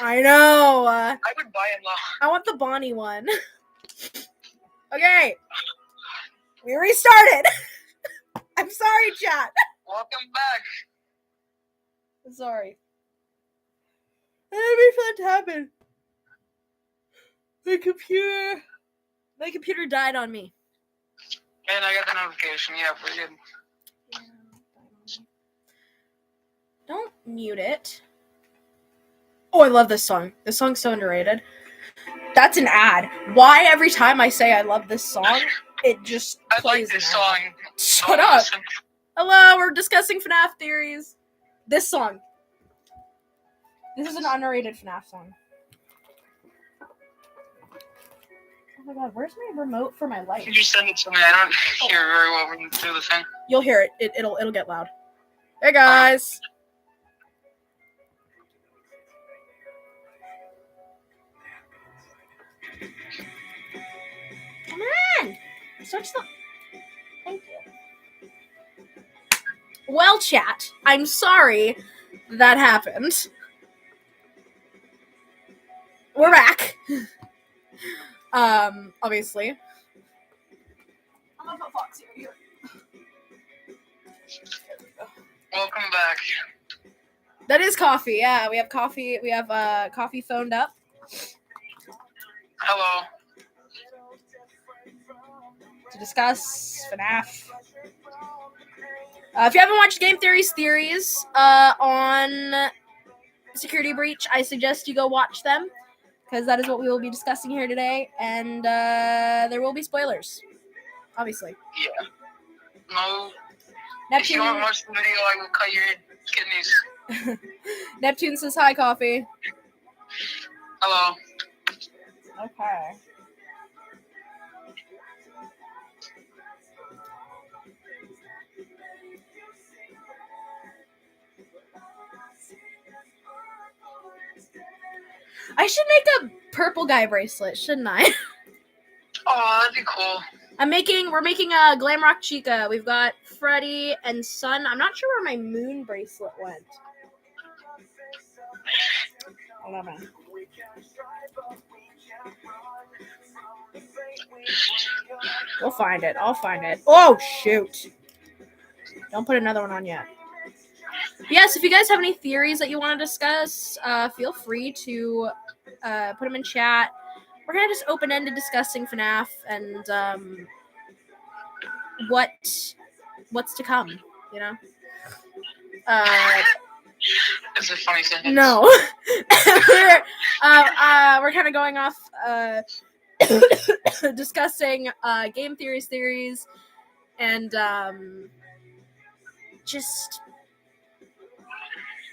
I know. I would buy it though. I want the Bonnie one. Okay. We restarted. I'm sorry, chat. Welcome back. I'm sorry. That'd be fun to happen. My computer died on me. And I got the notification. Yeah, pretty good. Don't mute it. Oh, I love this song. This song's so underrated. That's an ad. Why every time I say I love this song, it just plays like this an ad? song. Shut up. Listen. Hello, we're discussing FNAF theories. This song. This is an underrated FNAF song. Oh my god, where's my remote for my light? Could you send it to me? I don't hear very well when you do the thing. You'll hear it. It'll get loud. Hey guys. Come on. Search the. Thank you. Well, chat, I'm sorry that happened. We're back. Obviously. I'm gonna put Foxy right here. Welcome back. That is coffee, yeah. We have coffee. We have coffee phoned up. Hello. To discuss FNAF. If you haven't watched GameTheory's theories on Security Breach, I suggest you go watch them, because that is what we will be discussing here today, and there will be spoilers, obviously. Yeah. No. Neptune, if you want to watch the video, I will cut your kidneys. Neptune says hi, coffee. Hello. Okay. I should make a purple guy bracelet, shouldn't I? Oh, that'd be cool. We're making a Glamrock Chica. We've got Freddy and Sun. I'm not sure where my moon bracelet went. Hold on a minute. We'll find it. I'll find it. Oh, shoot. Don't put another one on yet. Yes, if you guys have any theories that you want to discuss, feel free to put them in chat. We're kind of just open-ended discussing FNAF and what's to come, you know? It's a funny sentence. No. We're kind of going off discussing game theories, and just...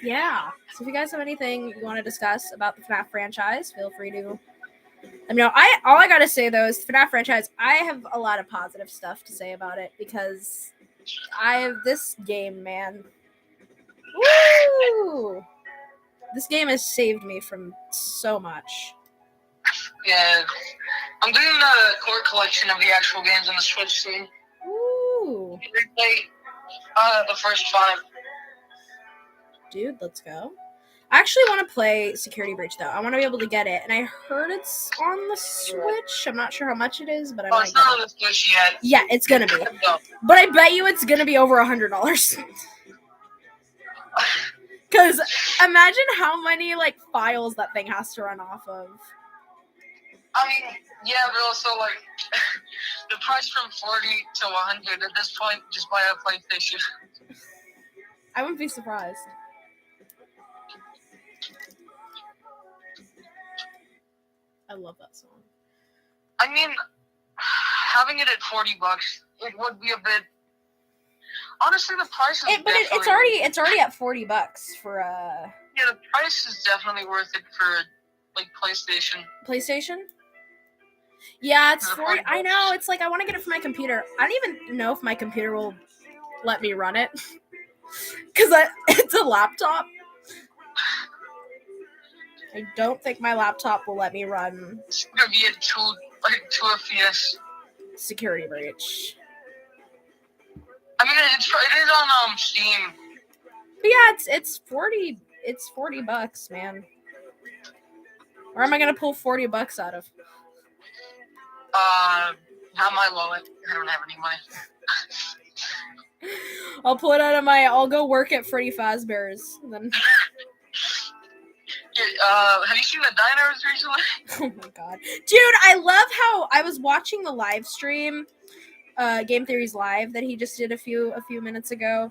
Yeah. So if you guys have anything you want to discuss about the FNAF franchise, feel free to. All I gotta say though is the FNAF franchise. I have a lot of positive stuff to say about it because I have this game, man. Woo! This game has saved me from so much. Yeah, I'm doing the core collection of the actual games on the Switch soon. Ooh. The first 5. Dude, let's go. I actually want to play Security Breach, though. I want to be able to get it. And I heard it's on the Switch. I'm not sure how much it is, but I might it's not on the Switch yet. Yeah, it's going to be. But I bet you it's going to be over $100. Because imagine how many, files that thing has to run off of. I mean, yeah, but also, the price from 40 to 100 at this point, just buy a PlayStation. I wouldn't be surprised. I love that song. I mean, having it at $40, it would be a bit. Honestly, the price is. It's already at $40 for Yeah, the price is definitely worth it for PlayStation. PlayStation? Yeah, it's $40. I know. It's I want to get it for my computer. I don't even know if my computer will let me run it because it's a laptop. I don't think my laptop will let me run. It's gonna be at 2 FPS. Security Breach. I mean, it is on Steam. But yeah, it's $40. It's $40, man. Where am I gonna pull $40 out of? Not my wallet. I don't have any money. I'll pull it out of my. I'll go work at Freddy Fazbear's. Then. Have you seen the diners recently? Oh my god, dude! I love how I was watching the live stream, Game Theory's live that he just did a few minutes ago,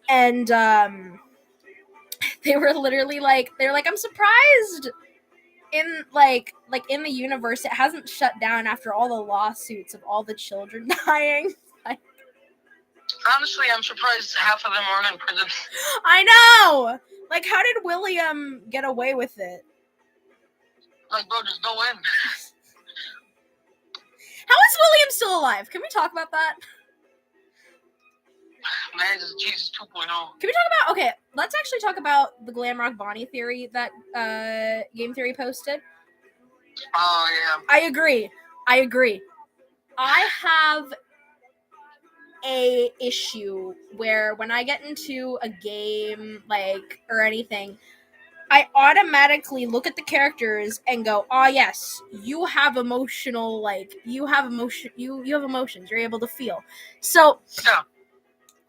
and they were literally like, I'm surprised in like in the universe it hasn't shut down after all the lawsuits of all the children dying. Honestly, I'm surprised half of them aren't in prison. I know. Like, how did William get away with it? Like, bro, just go in. How is William still alive? Can we talk about that? Man, this is Jesus 2.0. Can we talk about? Okay, let's actually talk about the Glamrock Bonnie theory that Game Theory posted. Oh yeah. I agree. I have a issue where when I get into a game or anything, I automatically look at the characters and go, "Oh yes, you have emotional you have emotions, you're able to feel." So yeah.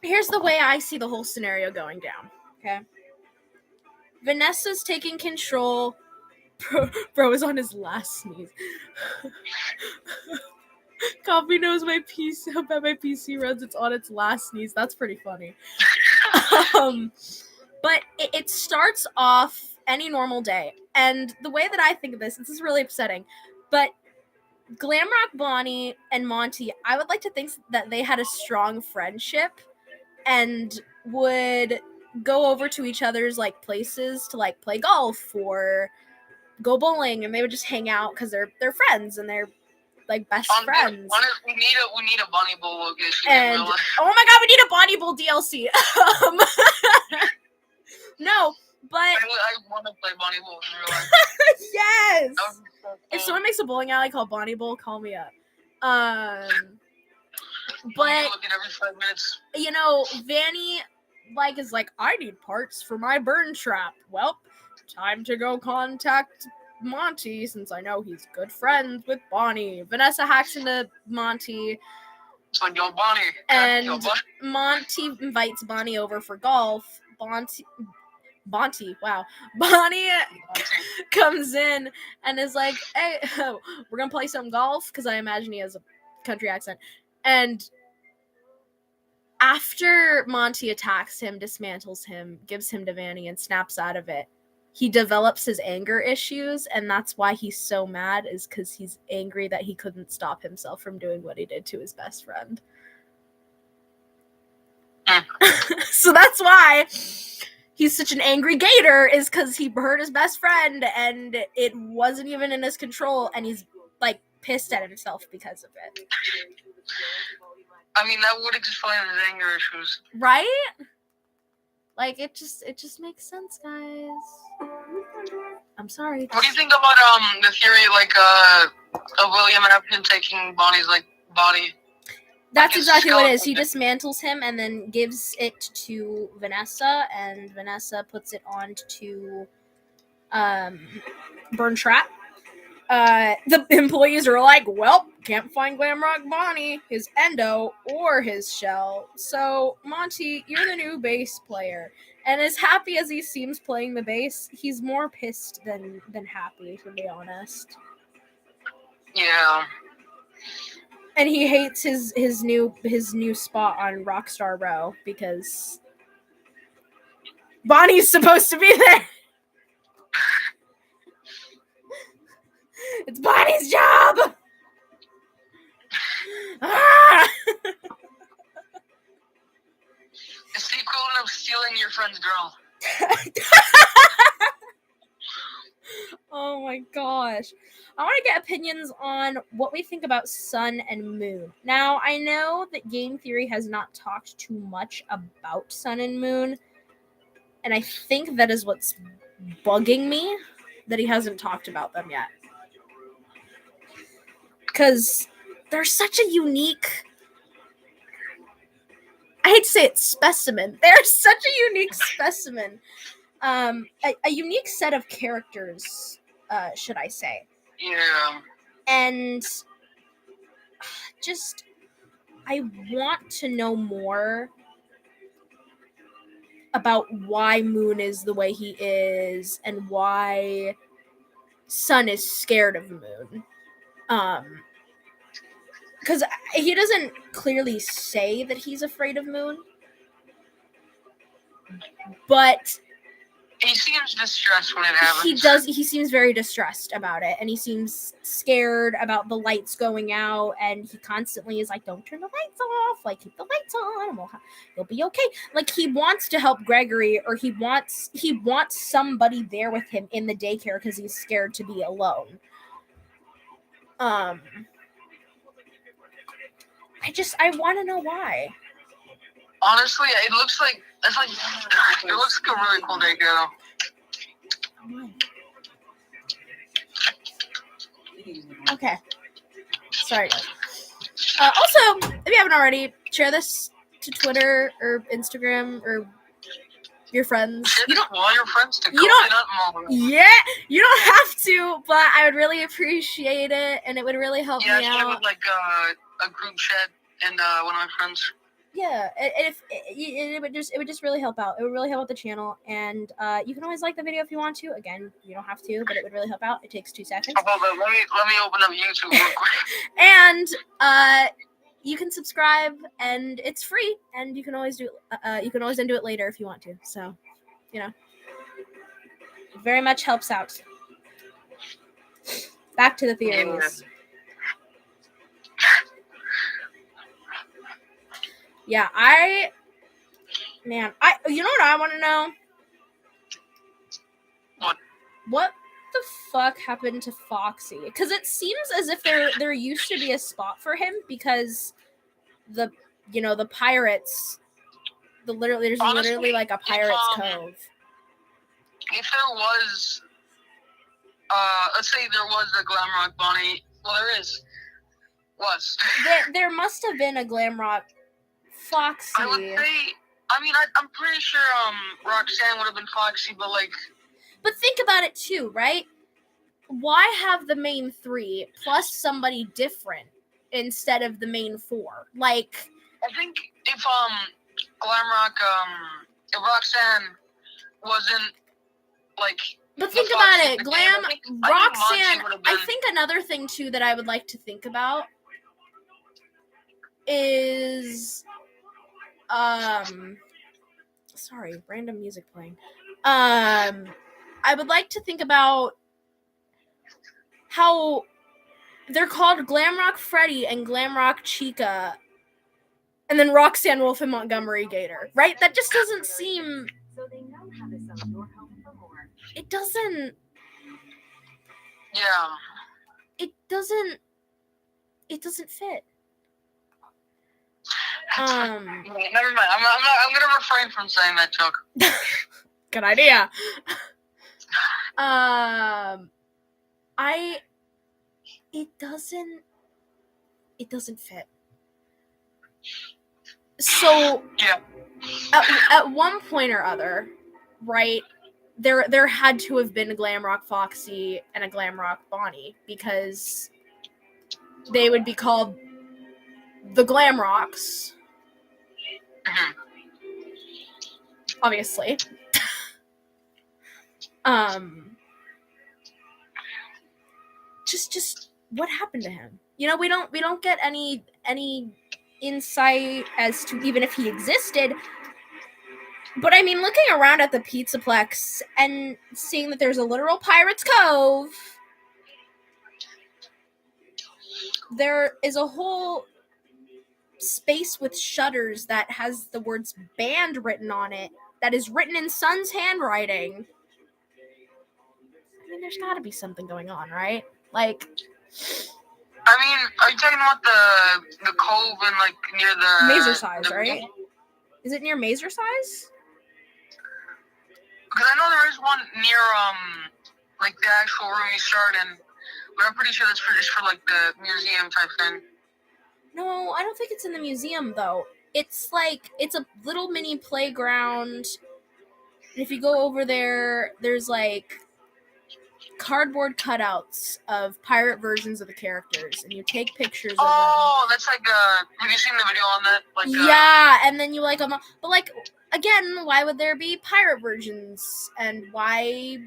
Here's the way I see the whole scenario going down. Okay. Vanessa's taking control. Bro is on his last sneeze. Coffee knows my PC. How bad my PC runs. It's on its last sneeze. That's pretty funny. But it starts off any normal day, and the way that I think of this is really upsetting. But Glamrock Bonnie and Monty, I would like to think that they had a strong friendship and would go over to each other's places to play golf or go bowling, and they would just hang out because they're friends and they're best friends. We need a Bonnie Bowl location. And oh my god, we need a Bonnie Bowl DLC. No, but I want to play Bonnie Bowl in real life. Yes. So cool. If someone makes a bowling alley called Bonnie Bowl, call me up. But looking every 5 minutes. Vanny is like, I need parts for my burn trap. Well, time to go contact Monty since I know he's good friends with Bonnie. Vanessa hacks into Monty. It's like, yo, Bonnie. And yo, Bonnie. Monty invites Bonnie over for golf. Bonnie comes in and is like, hey, we're gonna play some golf, because I imagine he has a country accent. And after Monty attacks him, dismantles him, gives him to Vanny, and snaps out of it, he develops his anger issues, and that's why he's so mad, is because he's angry that he couldn't stop himself from doing what he did to his best friend. So that's why he's such an angry gator, is because he hurt his best friend, and it wasn't even in his control, and he's, pissed at himself because of it. I mean, that would explain his anger issues. Right? It just makes sense, guys. I'm sorry. What do you think about the theory of William Afton taking Bonnie's body? That's exactly what it is. He dismantles him and then gives it to Vanessa, and Vanessa puts it on to Burn Trap. The employees are like, well, can't find Glamrock Bonnie, his endo, or his shell. So, Monty, you're the new bass player. And as happy as he seems playing the bass, he's more pissed than happy, to be honest. Yeah. And he hates his new spot on Rockstar Row because Bonnie's supposed to be there. It's Bonnie's job. It's the equivalent of stealing your friend's girl. Oh my gosh. I want to get opinions on what we think about Sun and Moon. Now, I know that Game Theory has not talked too much about Sun and Moon, and I think that is what's bugging me, that he hasn't talked about them yet. Because they're such a unique... I hate to say it, specimen. They're such a unique specimen. A unique set of characters should I say. Yeah. And just, I want to know more about why Moon is the way he is and why Sun is scared of Moon. Because he doesn't clearly say that he's afraid of Moon, but he seems distressed when it happens. He does. He seems very distressed about it, and he seems scared about the lights going out, and he constantly is like, "Don't turn the lights off. Like, keep the lights on, and you'll be okay." Like, he wants to help Gregory, or he wants somebody there with him in the daycare because he's scared to be alone. I want to know why. Honestly, it looks like it looks like a really cool daycare. Okay. Sorry, guys. Also, if you haven't already, share this to Twitter or Instagram or your friends. Share this to all your friends to Yeah, you don't have to, but I would really appreciate it, and it would really help me out. Yeah, share with like a group chat and one of my friends. Yeah, it would just really help out. It would really help out the channel, and you can always like the video if you want to. Again, you don't have to, but it would really help out. It takes 2 seconds. Let me open up YouTube real quick. And you can subscribe, and it's free, and you can always do undo it later if you want to. So, it very much helps out. Back to the theories. Yeah, you know what I want to know? What the fuck happened to Foxy? Because it seems as if there used to be a spot for him because the pirates, there's literally like a pirate's cove. If there was, let's say there was a Glamrock Bonnie, well, there must have been a Glamrock Foxy. I would say, I'm pretty sure Roxanne would have been Foxy, but think about it too, right? Why have the main 3 plus somebody different instead of the main 4? Like, I think if Glamrock, if Roxanne wasn't like. But think about it, Roxanne. I think another thing too that I would like to think about is sorry, random music playing. I would like to think about how they're called Glamrock Freddy and Glamrock Chica, and then Roxanne Wolf and Montgomery Gator, right? That just doesn't seem. So they know how to sell your home for more. It doesn't. Yeah. It doesn't fit. Never mind. I'm gonna refrain from saying that joke. Good idea. It doesn't fit. So yeah. At one point or other, right? There had to have been a Glamrock Foxy and a Glamrock Bonnie because they would be called the Glamrocks. Mm-hmm. Obviously. Just what happened to him? We don't get any insight as to even if he existed. But I mean, looking around at the Pizzaplex and seeing that there's a literal Pirate's Cove, there is a whole space with shutters that has the words banned written on it, that is written in Sun's handwriting. I mean, there's gotta be something going on, right? Like, I mean, are you talking about the cove and like near the Mazer Size, right? Is it near Mazer Size? Because I know there is one near like the actual room you start in, but I'm pretty sure that's just for like the museum type thing. No, I don't think it's in the museum though. It's a little mini playground. And if you go over there, there's like cardboard cutouts of pirate versions of the characters, and you take pictures of Oh, that's like have you seen the video on that? Like them. Yeah, and then you like them. But like again, why would there be pirate versions? And why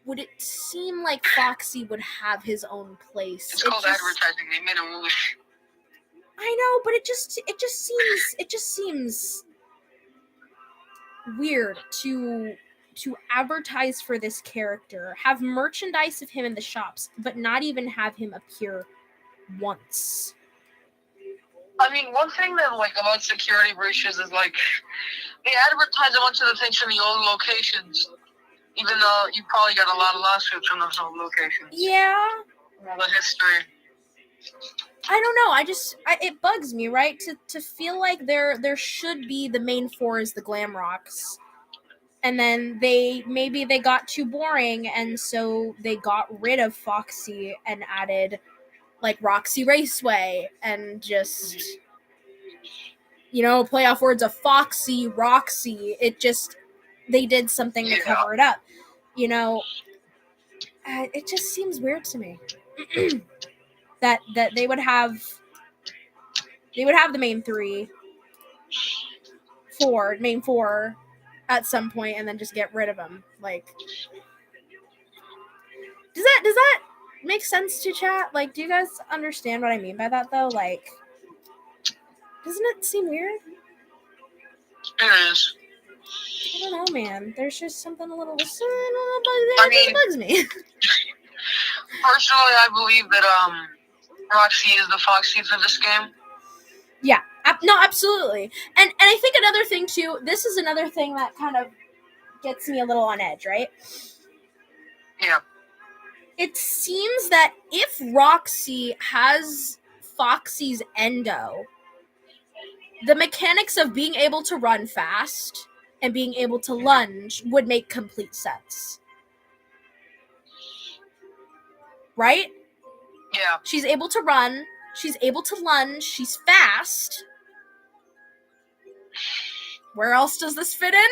would it seem like Foxy would have his own place? It's called advertising. They made a movie. I know, but it just seems weird to advertise for this character, have merchandise of him in the shops, but not even have him appear once. I mean, one thing that like about security breaches is like they advertise a bunch of the things from the old locations, even though you probably got a lot of lawsuits from those old locations. Yeah. All the history. I don't know. It bugs me, right? To feel like there should be the main four is the glam rocks, and then they got too boring, and so they got rid of Foxy and added like Roxy Raceway and just playoff words of Foxy, Roxy. It just they did something to cover it up. It just seems weird to me that they would have the main four at some point and then just get rid of them. Like, does that make sense to chat? Like, do you guys understand what I mean by that though? Like, doesn't it seem weird? It is. I don't know, man. There's just something a little bugs me. Personally, I believe that Roxy is the Foxy for this game. Yeah, no, absolutely. And I think another thing too. This is another thing that kind of gets me a little on edge, right? Yeah. It seems that if Roxy has Foxy's endo, the mechanics of being able to run fast and being able to lunge would make complete sense. Right? Yeah. She's able to run, she's able to lunge, she's fast. Where else does this fit in?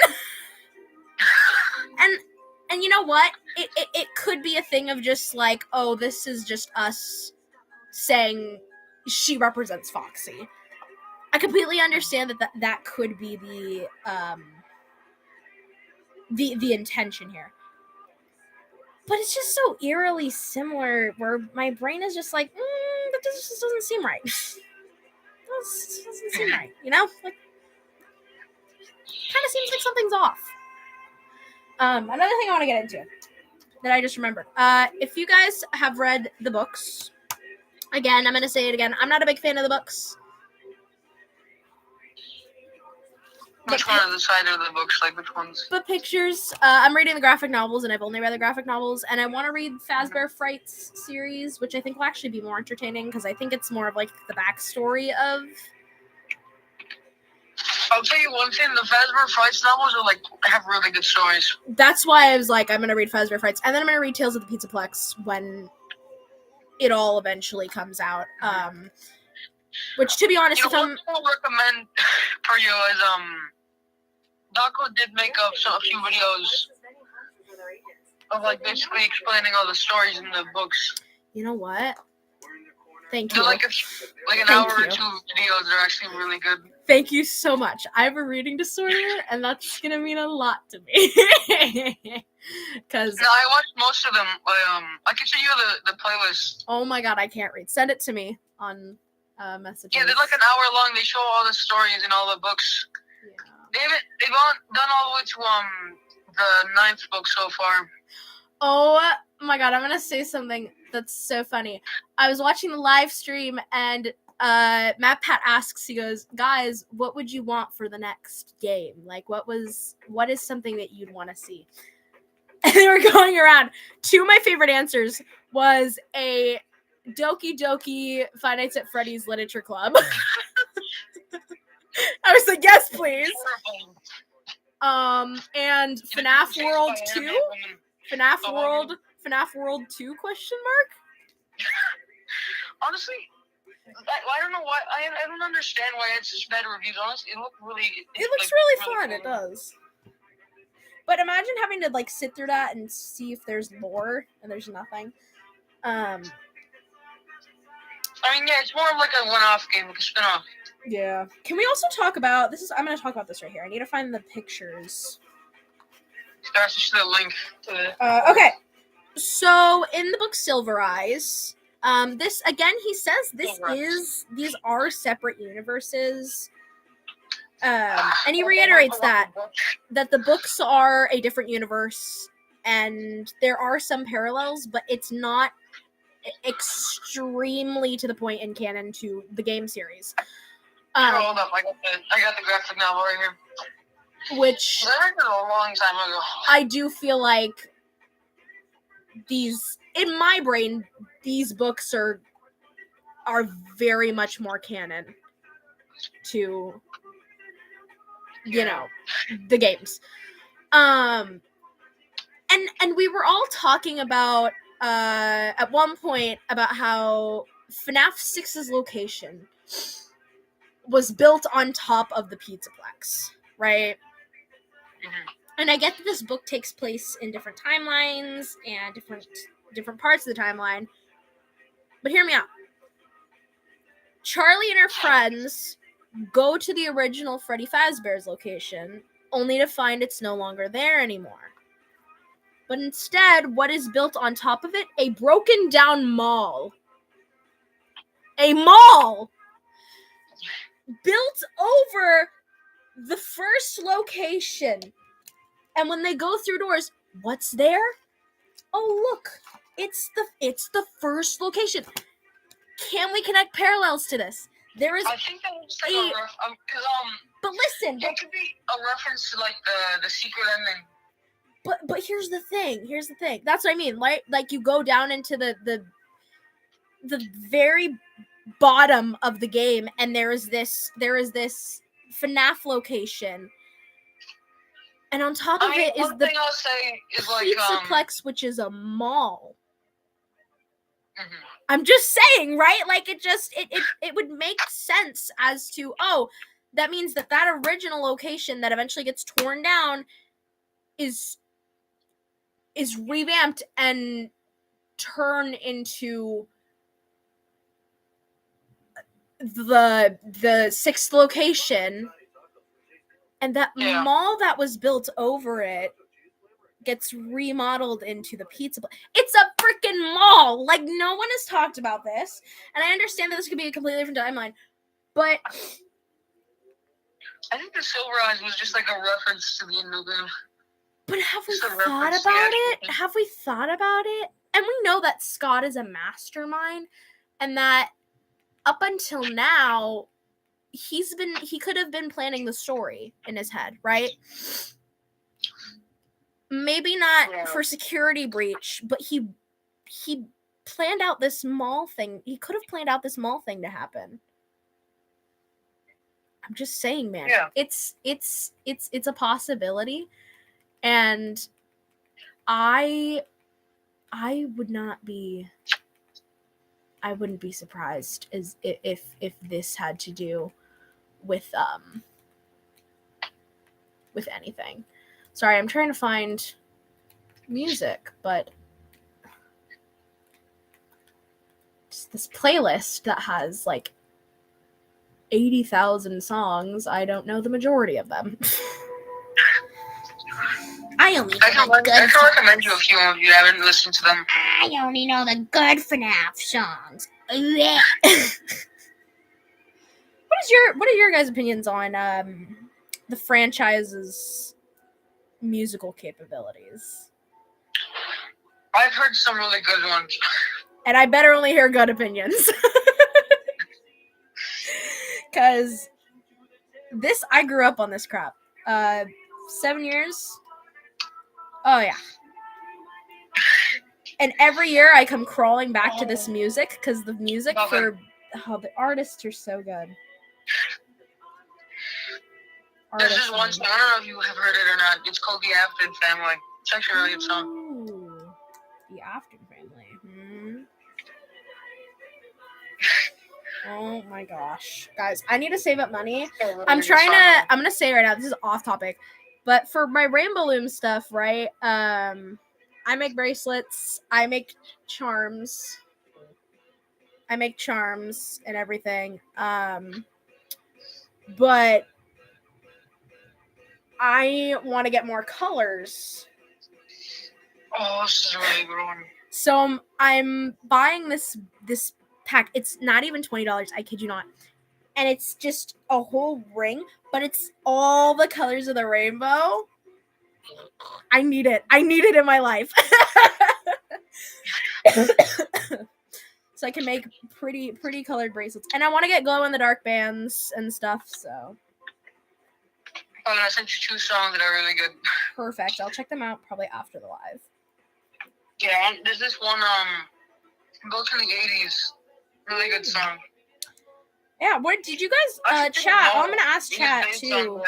And you know what? It could be a thing of just like, oh, this is just us saying she represents Foxy. I completely understand that could be the intention here. But it's just so eerily similar where my brain is just like, that just doesn't seem right. This doesn't seem right, Like, kind of seems like something's off. Another thing I want to get into that I just remembered. If you guys have read the books, again, I'm going to say it again. I'm not a big fan of the books. Which one of the side of the books? Like, which ones? But pictures. I'm reading the graphic novels, and I've only read the graphic novels, and I want to read Fazbear Frights series, which I think will actually be more entertaining, because I think it's more of, like, the backstory of... I'll tell you one thing, the Fazbear Frights novels are, like, have really good stories. That's why I was like, I'm going to read Fazbear Frights, and then I'm going to read Tales of the Pizzaplex when it all eventually comes out. Which, to be honest, what I'll recommend for you is, Daco did make up a few videos of, like, basically explaining all the stories in the books. You know what? Thank you. They're like an hour or two videos. They're actually really good. Thank you so much. I have a reading disorder, and that's gonna mean a lot to me. Cause no, I watched most of them. I can show you the playlist. Oh my god, I can't read. Send it to me on messages. Yeah, they're like an hour long. They show all the stories in all the books. Yeah. They've done all the way to the 9th book so far. Oh my god, I'm gonna say something that's so funny. I was watching the live stream and Matt Pat asks, he goes, guys, what would you want for the next game? Like, what is something that you'd want to see? And they were going around. Two of my favorite answers was a Doki Doki Five Nights at Freddy's Literature Club. I was like, yes, please. And FNAF World 2? FNAF World 2 question mark? Honestly, I don't know why. I don't understand why it's such bad reviews. Honestly, it looks really fun. Cool. It does. But imagine having to like sit through that and see if there's lore and there's nothing. I mean, yeah, it's more of like a one-off game, like a spin-off. Yeah. Can we also talk about this? I'm going to talk about this right here. I need to find the pictures. That's just the link to it. Okay. So in the book Silver Eyes, this again, he says these are separate universes. And he reiterates that the books are a different universe and there are some parallels, but it's not extremely to the point in canon to the game series. Hold up, I got the graphic novel right here. Which I read it a long time ago. I do feel like these, in my brain, these books are very much more canon to, you know, the games. And we were all talking about at one point about how FNAF 6's location was built on top of the Pizzaplex, right? Mhm. And I get that this book takes place in different timelines and different parts of the timeline. But hear me out. Charlie and her friends go to the original Freddy Fazbear's location, only to find it's no longer there anymore. But instead, what is built on top of it? A broken down mall. A mall! Built over the first location. And when they go through doors, what's there? Oh, look. It's the first location. Can we connect parallels to this? There is. I think that was like a But listen. It could be a reference to like the secret ending. But here's the thing. That's what I mean. Like you go down into the very bottom of the game, and there is this FNAF location, and on top of it is the thing I'll say is like Pizzaplex, which is a mall. Mm-hmm. I'm just saying, right? Like it would make sense as to, oh, that means that original location that eventually gets torn down is revamped and turned into the sixth location, and that mall that was built over it gets remodeled into the pizza place. It's a freaking mall. Like, no one has talked about this, and I understand that this could be a completely different timeline, but I think the Silver Eyes was just like a reference to the end of the game. But have we thought about it? Have we thought about it? And we know that Scott is a mastermind, and that up until now, he could have been planning the story in his head, right? Maybe not for security breach, but he planned out this mall thing. He could have planned out this mall thing to happen. I'm just saying, man. Yeah. It's a possibility, and I wouldn't be surprised if this had to do with anything. Sorry, I'm trying to find music, but just this playlist that has like 80,000 songs. I don't know the majority of them. I can recommend you a few if you haven't listened to them. I only know the good FNAF songs. What are your guys' opinions on the franchise's musical capabilities? I've heard some really good ones. And I better only hear good opinions. Because I grew up on this crap. 7 years. Oh, yeah. And every year I come crawling back to this music because the music the artists are so good. There's this one song, I don't know if you have heard it or not. It's called The Afton Family. It's actually a really good song. Ooh, The Afton Family. Oh my gosh. Guys, I need to save up money. I'm gonna say right now, this is off topic, But for my Rainbow Loom stuff, right? I make bracelets. I make charms. And everything. But I want to get more colors. Oh, this is a really good one. So I'm buying this pack. It's not even $20. I kid you not. And it's just a whole ring, but it's all the colors of the rainbow. I need it. I need it in my life. So I can make pretty colored bracelets. And I want to get glow in the dark bands and stuff, so. Oh, and I sent you 2 songs that are really good. Perfect. I'll check them out probably after the live. Yeah, there's this one, built in the 80s. Really good song. Yeah, what did you guys chat? Oh, I'm gonna ask chat too.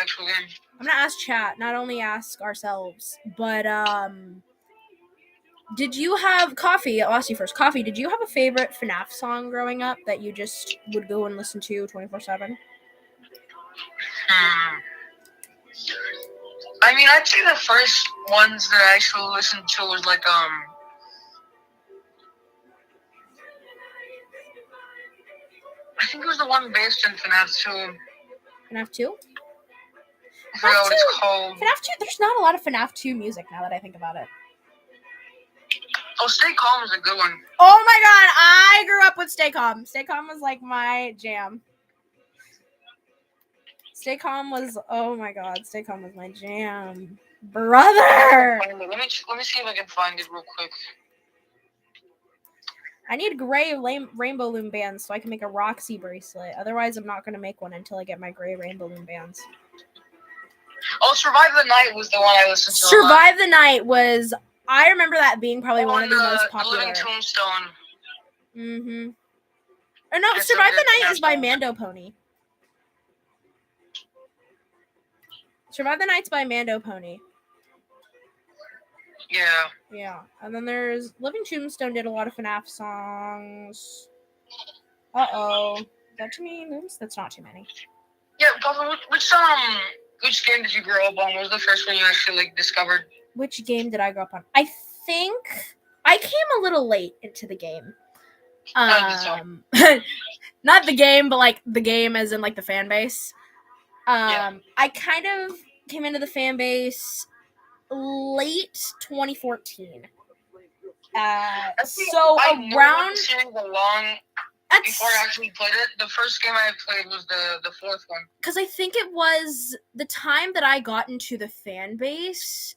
I'm gonna ask chat, not only ask ourselves, but did you have Coffee? I'll ask you first. Coffee, did you have a favorite FNAF song growing up that you just would go and listen to 24/7? I mean, I'd say the first ones that I actually listened to was like I think it was the one based in FNAF 2. FNAF 2? I forgot what it's called. FNAF 2, there's not a lot of FNAF 2 music now that I think about it. Oh, Stay Calm is a good one. Oh my god, I grew up with Stay Calm. Stay Calm was like my jam. Stay Calm was, oh my god, Stay Calm was my jam. Brother! Let me see if I can find it real quick. I need gray Rainbow Loom bands so I can make a Roxy bracelet. Otherwise, I'm not going to make one until I get my gray Rainbow Loom bands. Oh, Survive the Night was the one I listened to. Survive the Night was, I remember that being probably one of the most popular. Living Tombstone. Mm-hmm. Or no, Survive the Night is by Mando Pony. Survive the Night's by Mando Pony. Yeah. Yeah. And then there's Living Tombstone did a lot of FNAF songs. Uh-oh. Is that too many looms? That's not too many. Yeah, Papa, which game did you grow up on? What was the first one you actually discovered? Which game did I grow up on? I think I came a little late into the game. Not the game, but like the game as in like the fan base. I kind of came into the fan base late 2014. So around before I actually played it, the first game I played was the 4th one. Because I think it was the time that I got into the fan base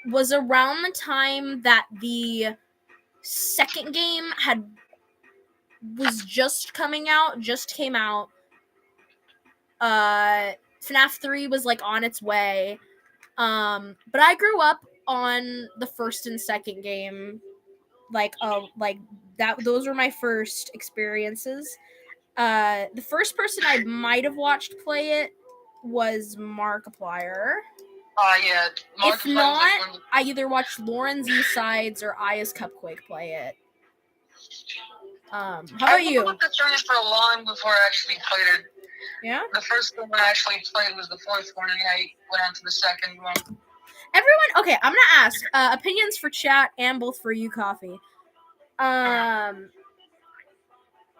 was around the time that the second game just came out. FNAF 3 was like on its way. But I grew up on the first and second game. Like that, those were my first experiences. The first person I might have watched play it was Markiplier. Yeah. If not, I either watched Lauren Z Sides or Aya's Cupquake play it. How about you? I looked at the series for a long before I actually played it. Yeah? The first one I actually played was the 4th one, and I went on to the second one. Everyone, okay, I'm gonna ask opinions for chat and both for you, Coffee.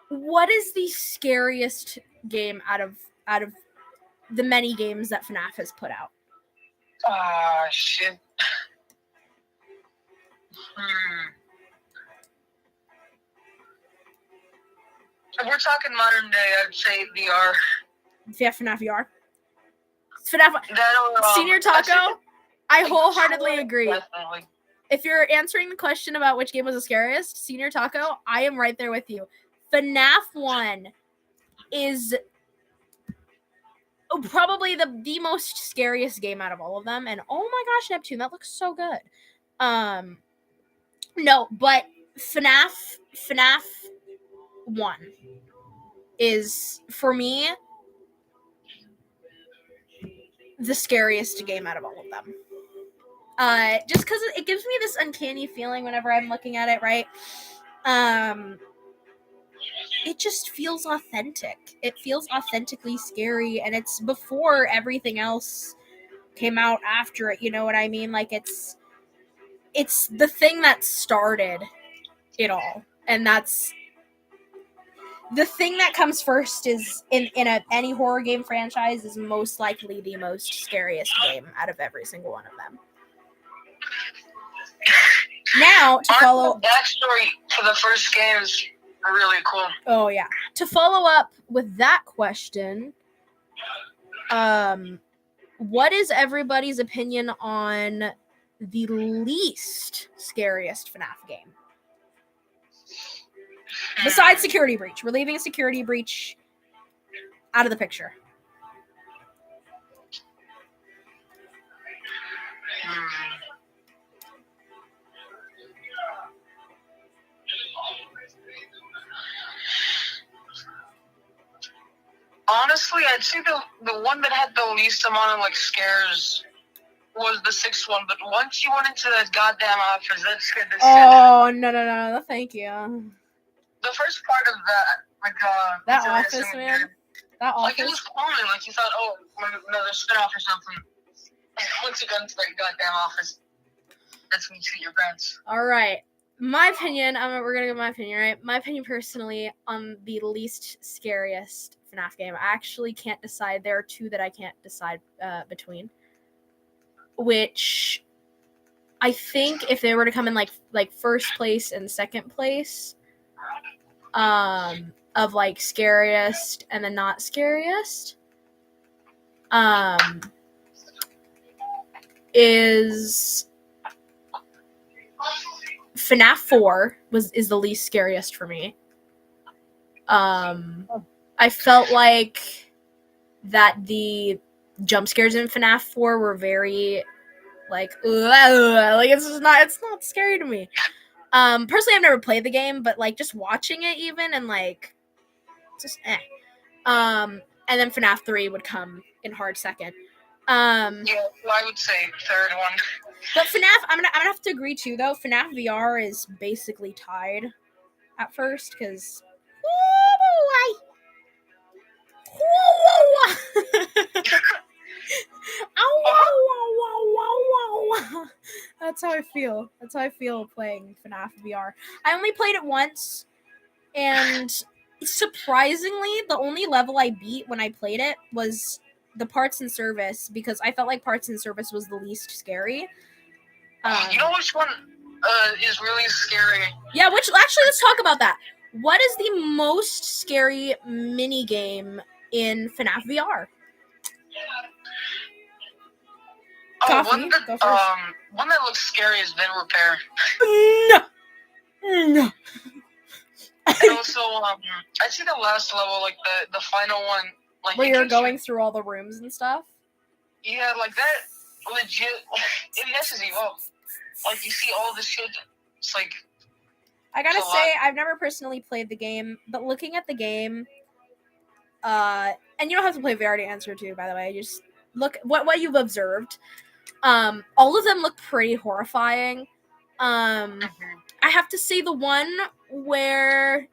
What is the scariest game out of the many games that FNAF has put out? Shit. If we're talking modern day, I'd say VR. Yeah, FNAF VR. FNAF Senior Taco. I wholeheartedly agree. Definitely. If you're answering the question about which game was the scariest, Senior Taco, I am right there with you. FNAF 1 is probably the most scariest game out of all of them. And oh my gosh, Neptune, that looks so good. No, but FNAF 1 is, for me, the scariest game out of all of them. Just because it gives me this uncanny feeling whenever I'm looking at it, right? It just feels authentic. It feels authentically scary, and it's before everything else came out after it. You know what I mean? Like it's the thing that started it all, and that's the thing that comes first. Is in any horror game franchise is most likely the most scariest game out of every single one of them. Now to follow the backstory for the first games are really cool. Oh yeah. To follow up with that question, what is everybody's opinion on the least scariest FNAF game? Besides Security Breach. We're leaving Security Breach out of the picture. Honestly, I'd say the one that had the least amount of like scares was the sixth one, but once you went into that goddamn office, that scared the shit. Oh no, thank you. The first part of that, like that office, man. That office. Like it was calming, like you thought, oh, another spin-off or something. And once you got into that goddamn office, that's when you shoot your pants. Alright. My opinion, we're gonna give my opinion, right? My opinion personally on the least scariest FNAF game. I actually can't decide. There are two that I can't decide between. Which I think if they were to come in like first place and second place, of like scariest and then not scariest, is FNAF 4 is the least scariest for me. I felt like that the jump scares in FNAF 4 were very like it's not scary to me. Personally I've never played the game, but like just watching it even and like just and then FNAF 3 would come in hard second. Yeah, well, I would say third one. But FNAF, I'm gonna have to agree too though. FNAF VR is basically tied at first because that's how I feel. That's how I feel playing FNAF VR. I only played it once, and surprisingly, the only level I beat when I played it was the Parts and Service, because I felt like Parts and Service was the least scary. You know which one is really scary? Yeah, actually, let's talk about that. What is the most scary mini game in FNAF VR? One that looks scary is Vin Repair. No. And also, I see the last level, like the final one, like where you're going through all the rooms and stuff. Yeah, like that. Legit, it messes you up. Like you see all this shit. It's like. I gotta say, I've never personally played the game, but looking at the game, and you don't have to play VR to answer too, by the way. Just look what you've observed. All of them look pretty horrifying. I have to say the one where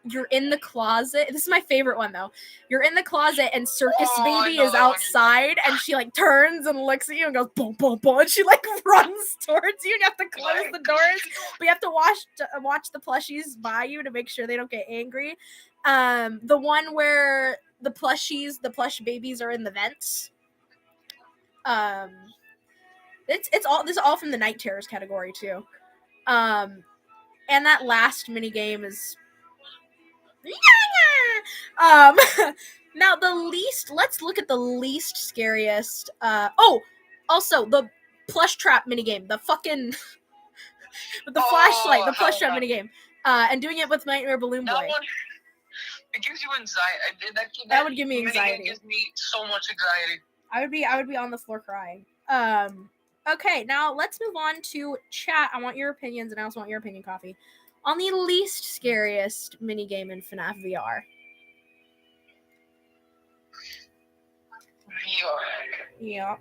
you're in the closet. This is my favorite one though. You're in the closet and Circus Baby is outside, and she like turns and looks at you and goes boom boom boom, and she like runs towards you, and you have to close the doors, but you have to watch the plushies by you to make sure they don't get angry. The one where the plush babies are in the vents. This is all from the Night Terrors category too. And that last mini game is now let's look at the least scariest. Also the plush trap minigame, the fucking with the flashlight, the plush trap minigame, and doing it with Nightmare Balloon Boy. That one, it gives you anxiety. That would give me anxiety. It gives me so much anxiety. I would be on the floor crying. Okay, now let's move on to chat. I want your opinions, and I also want your opinion, Coffee, on the least scariest minigame in FNAF VR. Yeah.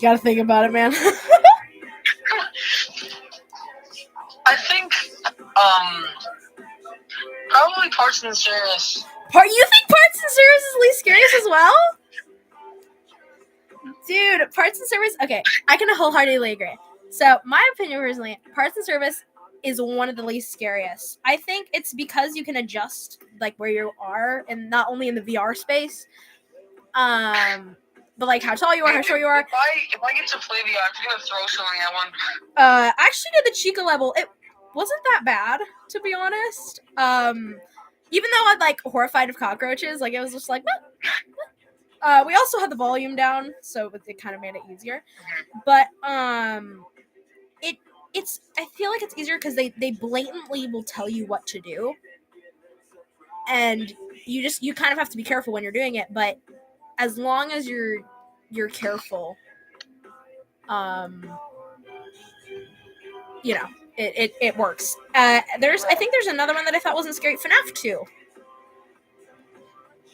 Gotta think about it, man. I think, probably Parts and Service. You think Parts and Service is least scariest as well? Dude, Parts and Service. Okay, I can wholeheartedly agree. So, my opinion personally, Parts and Service is one of the least scariest. I think it's because you can adjust like where you are, and not only in the VR space, but like how tall you are, how short you are. If I get to play VR, I'm just gonna throw something at one. I actually did the Chica level. It wasn't that bad, to be honest. Even though I'm like horrified of cockroaches, like it was just like. We also had the volume down, so it kind of made it easier. But it's I feel like it's easier because they blatantly will tell you what to do, and you kind of have to be careful when you're doing it. But as long as you're careful, you know, it works. I think there's another one that I thought wasn't scary, FNAF 2,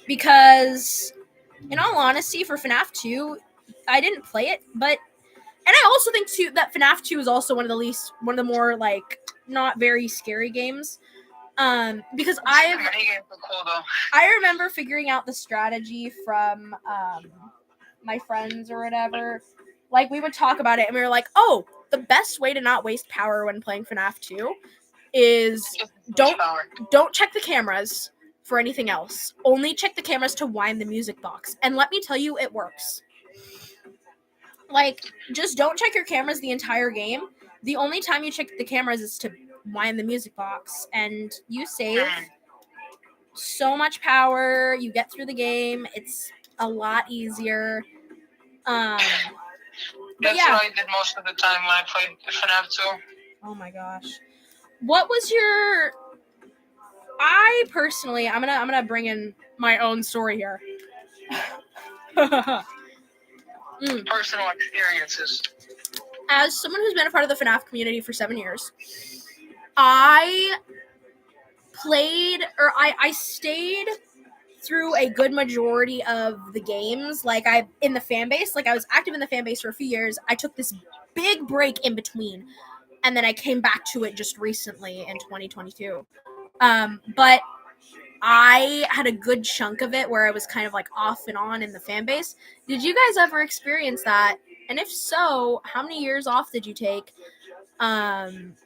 because in all honesty, for FNAF 2, I didn't play it, but and I also think too that FNAF 2 is also one of the more like not very scary games. Because I remember figuring out the strategy from my friends or whatever. Like we would talk about it and we were like, "Oh, the best way to not waste power when playing FNAF 2 is don't check the cameras for anything else. Only check the cameras to wind the music box." And let me tell you, it works. Like, just don't check your cameras the entire game. The only time you check the cameras is to wind the music box, and you save so much power. You get through the game. It's a lot easier. But That's yeah. what I did most of the time when I played FNAF 2. Oh my gosh. What was your... I personally, I'm gonna bring in my own story here. Personal experiences. As someone who's been a part of the FNAF community for 7 years, I stayed through a good majority of the games. Like I was active in the fan base for a few years. I took this big break in between, and then I came back to it just recently in 2022. But I had a good chunk of it where I was kind of like off and on in the fan base. Did you guys ever experience that? And if so, how many years off did you take? And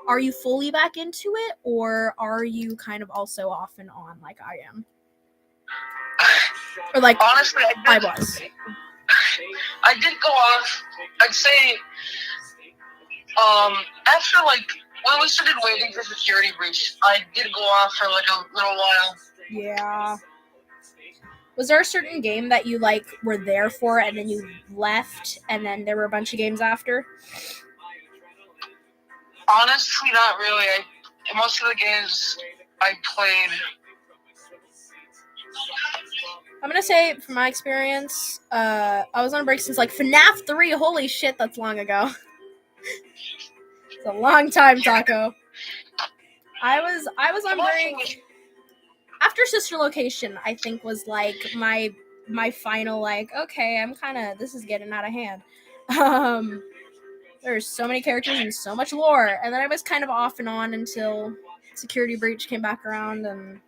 are you fully back into it, or are you kind of also off and on like I am? Or like honestly, I was. I did go off. I'd say after like when we started waiting for security breach, I did go off for like a little while. Yeah. Was there a certain game that you like were there for and then you left and then there were a bunch of games after? Honestly, not really. Most of the games I played. I'm gonna say, from my experience, I was on a break since like FNAF 3. Holy shit, that's long ago. It's a long time, Taco. I was on break after Sister Location. I think was like my final like, okay, this is getting out of hand. There's so many characters and so much lore, and then I was kind of off and on until Security Breach came back around, and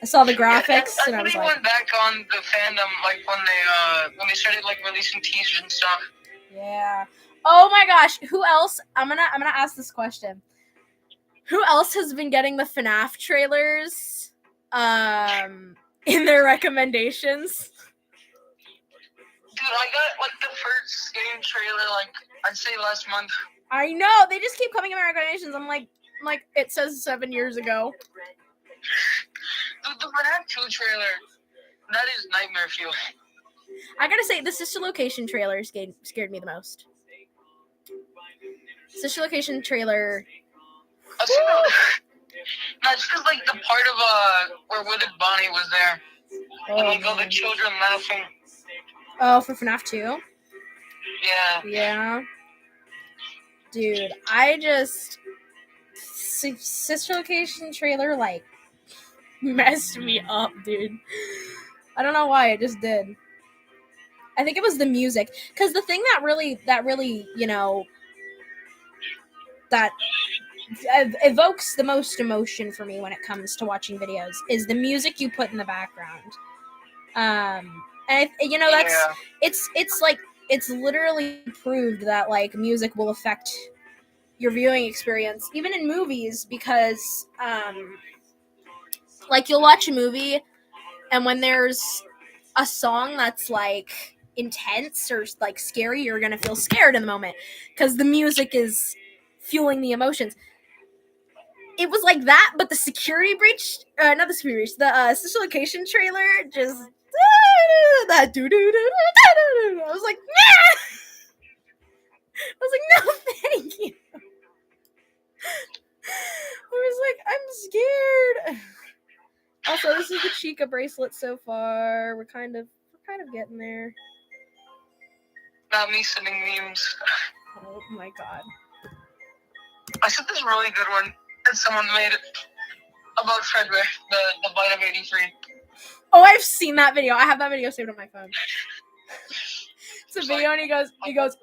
I saw the graphics, and I was like, went back on the fandom like when they started like releasing teasers and stuff. Yeah. Oh my gosh, who else? I'm gonna ask this question. Who else has been getting the FNAF trailers in their recommendations? Dude, I got like the first game trailer like I'd say last month. I know, they just keep coming in my recommendations. I'm like it says 7 years ago. Dude, the FNAF 2 trailer, that is nightmare fuel. I gotta say, the Sister Location trailer scared me the most. Sister Location trailer. No, it's just like the part of where Withered Bonnie was there. And like all the children laughing. Oh, for FNAF 2? Yeah. Yeah. Dude, Sister Location trailer, like, messed me up, dude. I don't know why, it just did. I think it was the music, because the thing that really that evokes the most emotion for me when it comes to watching videos is the music you put in the background. And that's Yeah. it's like it's literally proved that like music will affect your viewing experience, even in movies, because like you'll watch a movie, and when there's a song that's like intense or like scary, you're gonna feel scared in the moment because the music is fueling the emotions. It was like that, but the security breach, not the security breach, the social location trailer, just that do do do do. I was like, nah! I was like, no, thank you. I was like, I'm scared. Also, this is the Chica bracelet so far. We're kind of getting there. Not me sending memes. Oh my god. I said this really good one that someone made about Frederick, the Vitamin 83. Oh, I've seen that video. I have that video saved on my phone. It's a video, and he goes,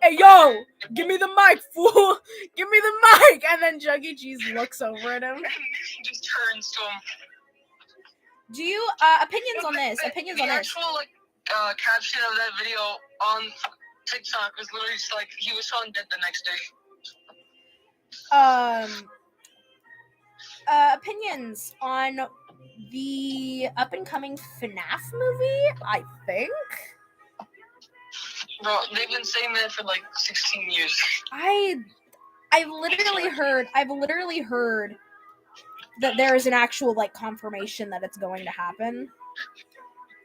"Hey yo, give me the mic, fool! Give me the mic!" And then Juggy Cheese looks over at him. He just turns to him. Do you opinions on this? Opinions on the this? actual caption of that video on TikTok was literally just like he was found dead the next day. Opinions on the up and coming FNAF movie? I think. Bro, they've been saying that for like 16 years. I've literally heard that there is an actual like confirmation that it's going to happen.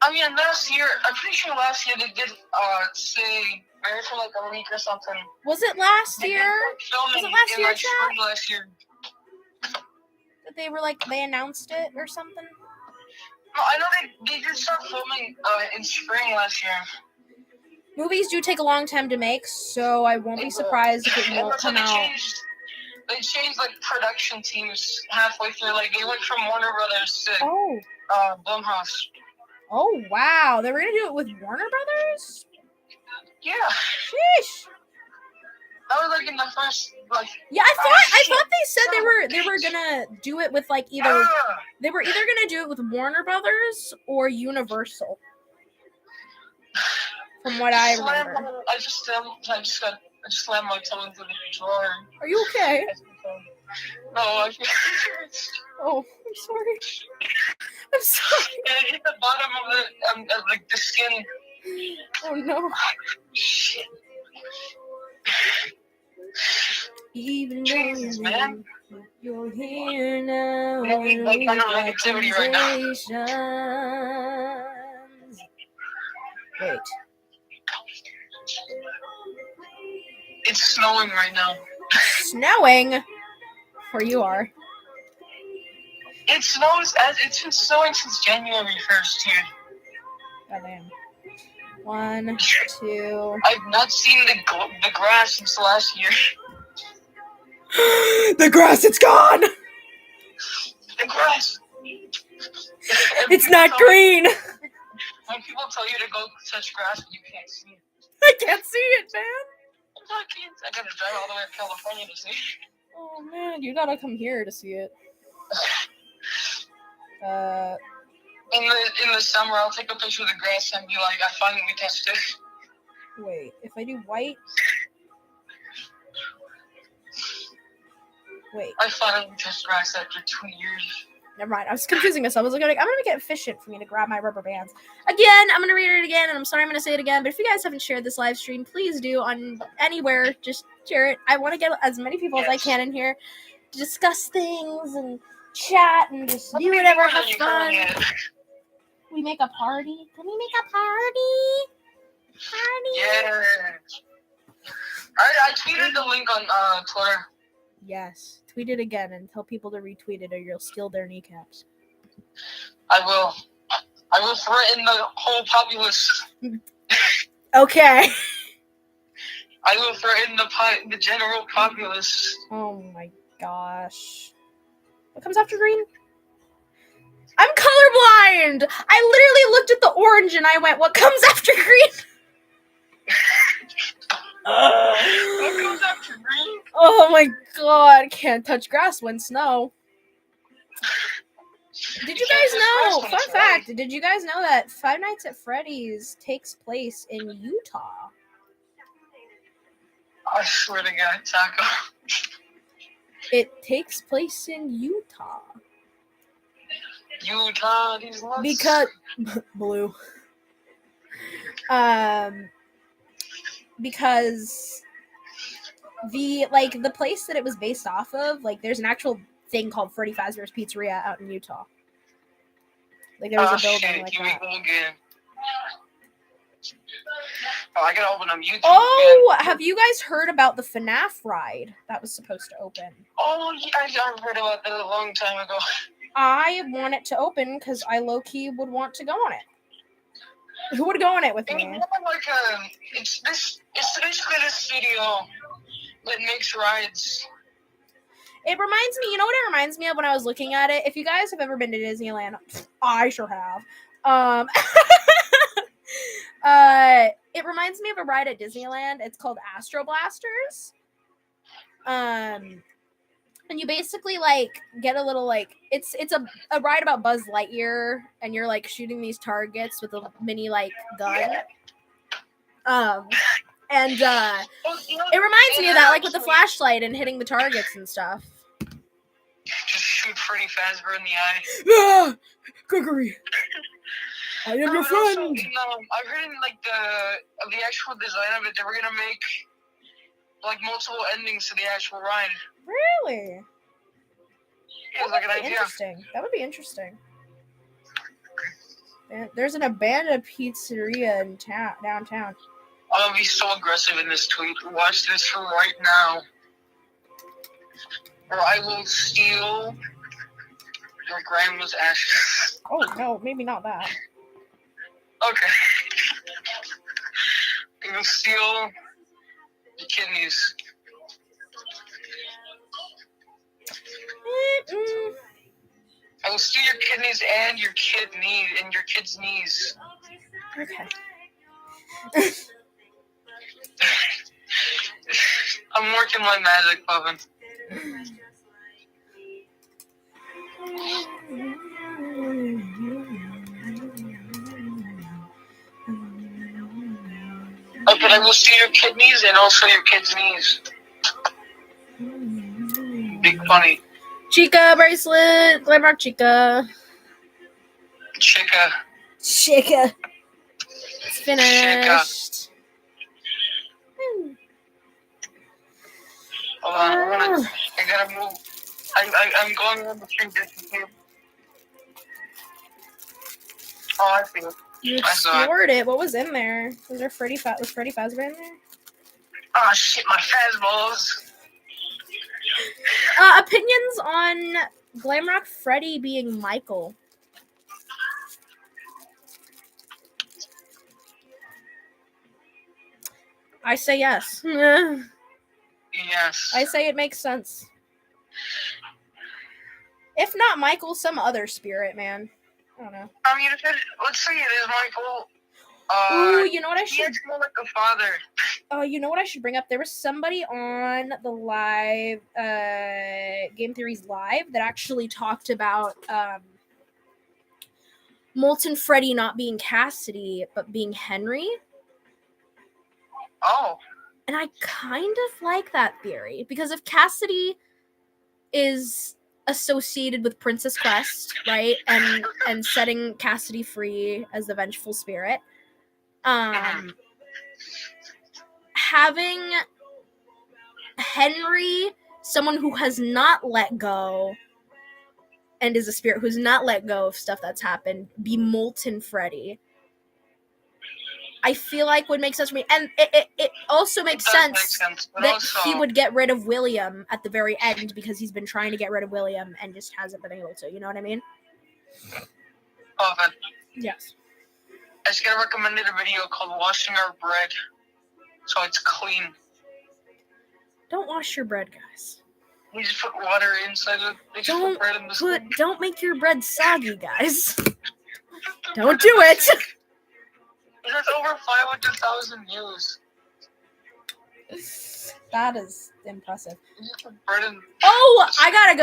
I mean, last year, I'm pretty sure last year they did say maybe for like a week or something. Was it last year? Was it last year, like, chat? spring last year. That they were like they announced it or something? No, I know they did start filming in spring last year. Movies do take a long time to make, so I won't be surprised if it won't come out. They changed like production teams halfway through. Like they went from Warner Brothers to Blumhouse. Oh wow, they were gonna do it with Warner Brothers? Yeah. Sheesh. That was like in the first like. Yeah, I thought they said they were gonna do it with like either they were either gonna do it with Warner Brothers or Universal. From what I remember. I just slammed my toe into the drawer. Are you okay? No, I Oh, I'm sorry. I'm sorry. Yeah, it hit the bottom of the skin. Oh no. Shit. Even Jesus, man. You're here now. Like kind of negativity right now. Wait. It's snowing right now. Snowing? Where you are. It snows it's been snowing since January 1st here. Goddamn. 1, 2. I've not seen the grass since last year. The grass, it's gone! The grass! It's not green! When people tell you to go touch grass, but you can't see it. I can't see it, man! I gotta drive all the way to California to see it. Oh man, you gotta come here to see it. In the summer, I'll take a picture of the grass and be like, I finally touched it. Wait, if I do white? Wait. I finally touched grass after 2 years. Never mind. I was confusing myself. I was like, I'm gonna make it efficient for me to grab my rubber bands. Again, I'm gonna read it again, and I'm sorry I'm gonna say it again, but if you guys haven't shared this live stream, please do on anywhere. Just share it. I want to get as many people as I can in here to discuss things and chat and just do whatever, have fun. We make a party. Can we make a party? Yeah. I tweeted the link on Twitter. Yes. Tweet it again and tell people to retweet it or you'll steal their kneecaps. I will threaten the whole populace. Okay. I will threaten the general populace. Oh my gosh. What comes after green? I'm colorblind! I literally looked at the orange and I went, what comes after green? What comes after rain? Oh my god, can't touch grass when snow. Did you guys know? Fun fact, did you guys know that Five Nights at Freddy's takes place in Utah? I swear to God, Taco. It takes place in Utah. Utah, these nuts. Because blue. Because the place that it was based off of, like there's an actual thing called Freddy Fazbear's Pizzeria out in Utah. Like there was a building shit, like here that. we go again. Oh, I gotta open up YouTube. Oh, again. have you guys heard about the FNAF ride that was supposed to open? Oh, yeah, I heard about that a long time ago. I want it to open because I low-key would want to go on it. Who would go on it with It's me? more like it's basically this studio that makes rides. It reminds me, you know what it reminds me of when I was looking at it? If you guys have ever been to Disneyland, I sure have. It reminds me of a ride at Disneyland. It's called Astro Blasters. And you basically like get a little like it's a ride about Buzz Lightyear, and you're like shooting these targets with a mini like gun. And it reminds me of that, like with the flashlight and hitting the targets and stuff. Just shoot Freddy Fazbear in the eye. Ah, Gregory, I am your But also, friend. I've heard in like the actual design of it, they were gonna make like multiple endings to the actual ride. Really? Yeah, it's like an That would be idea. interesting. That would be interesting. There's an abandoned pizzeria in downtown. I'm gonna be so aggressive in this tweet. Watch this for right now. Or I will steal your grandma's ashes. Oh no, maybe not that. Okay. I will steal your kidneys. Mm-mm. I will steal your kidneys and your kid's knees. Okay. I'm working my magic, Puffin. Okay, I will steal your kidneys and also your kid's knees. Big funny. Chica bracelet, Glamrock Chica. Chica. Chica. It's finished. Hold on, I gotta move. I'm going on the street just to see. Oh, I see it. You I saw it. explored it. What was in there? Was Freddy Fazbear in there? Oh shit, my fastballs. Opinions on Glamrock Freddy being Michael. I say yes. Yes. I say it makes sense. If not Michael, some other spirit, man. I don't know. I mean, let's say it is Michael. Ooh, you know what I should? He's more like a father. Oh, you know what I should bring up? There was somebody on the live, Game Theory's live that actually talked about Molten Freddy not being Cassidy, but being Henry. Oh. And I kind of like that theory, because if Cassidy is associated with Princess Quest, right, and setting Cassidy free as the vengeful spirit, having Henry, someone who has not let go and is a spirit who's not let go of stuff that's happened, be Molten Freddy, I feel like would make sense for me. And it also makes sense that he would get rid of William at the very end, because he's been trying to get rid of William and just hasn't been able to. You know what I mean? Puffin. Yes. I just got recommended a video called Washing Our Bread so it's clean. Don't wash your bread, guys. You just put water inside it. They just put bread in the sink. Don't make your bread soggy, guys. Don't do it. has over 500,000 views. That is impressive. Burden. Oh, I got a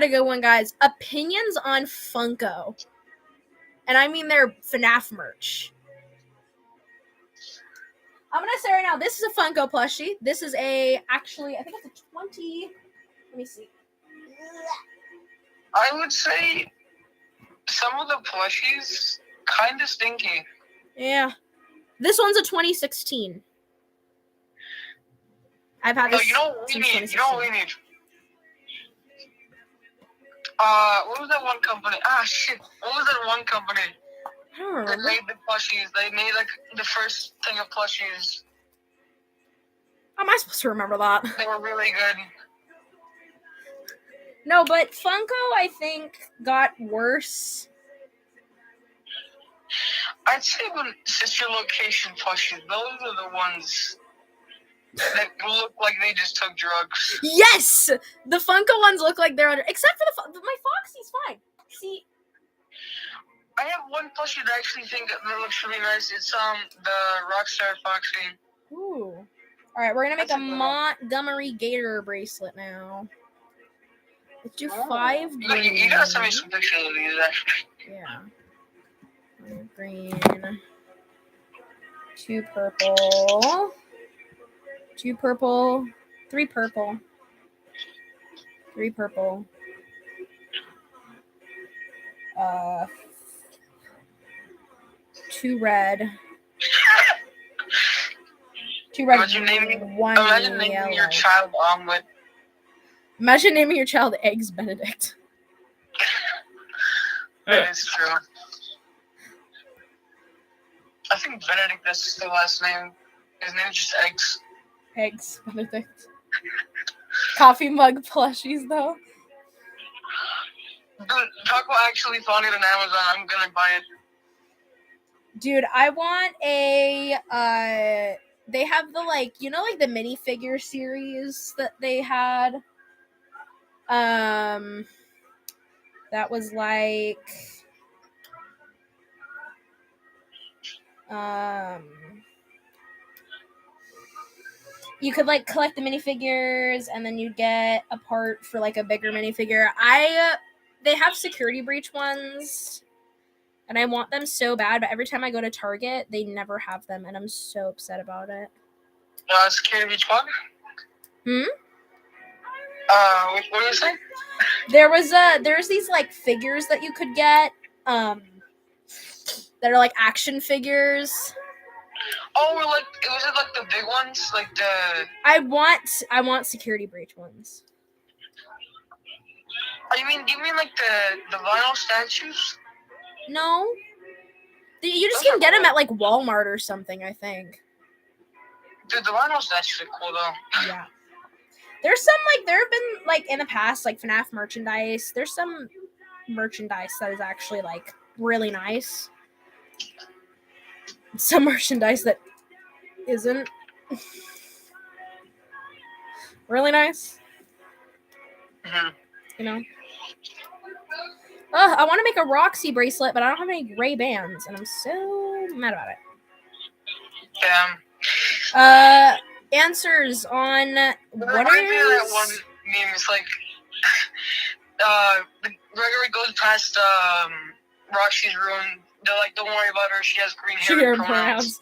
good one, guys. Opinions on Funko. And I mean their FNAF merch. I'm gonna say right now, this is a Funko plushie. This is actually, I think it's a 20. Let me see. I would say some of the plushies kind of stinky. Yeah. This one's a 2016. I've had No, this you know what we since need? You know what we 2016. need? What was that one company? Shit. What was that one company I don't that remember. made the plushies? They made, like, the first thing of plushies. How am I supposed to remember that? They were really good. No, but Funko, I think, got worse. I'd say the sister location plushies, those are the ones that look like they just took drugs. Yes! The Funko ones look like they're under... Except for my Foxy's fine. See... I have one plushie that I actually think that looks really nice. It's the Rockstar Foxy. Ooh. Alright, we're gonna make That's a a good one. Montgomery Gator bracelet now. Let's do 5 You green. gotta send me some pictures of these, actually. Yeah. 5 green. 2 purple. 2 purple. 3 purple. 3 purple. 2 red. 2 red. Imagine naming, 1 naming yellow. your child Omelet. Imagine naming your child Eggs Benedict. That is true. I think Benedict, that's the last name. His name is just Eggs. Eggs Benedict. Coffee mug plushies, though. Dude, Taco actually found it on Amazon. I'm gonna buy it. Dude, I want a, they have the, like, you know, like, the minifigure series that they had? That was, like, you could, like, collect the minifigures, and then you'd get a part for, like, a bigger minifigure. They have security breach ones, and I want them so bad, but every time I go to Target, they never have them, and I'm so upset about it. Security Beach Bug? Hmm? What were you saying? There's these, like, figures that you could get, that are, like, action figures. Oh, was it like the big ones? Like the... I want security breach ones. Oh, you mean like the vinyl statues? No. You just Those can are get them cool. at, like, Walmart or something, I think. Dude, the vinyl statues are cool, though. Yeah. There's some, like, there have been, like, in the past, like, FNAF merchandise. There's some merchandise that is actually, like, really nice. Some merchandise that isn't really nice. Mm-hmm. You know? I want to make a Roxy bracelet, but I don't have any gray bands, and I'm so mad about it. Damn. Answers on what Reminds me of that is... one meme. It's like, Gregory goes past Roxy's room. They're like, don't worry about her. She has green hair and pronouns.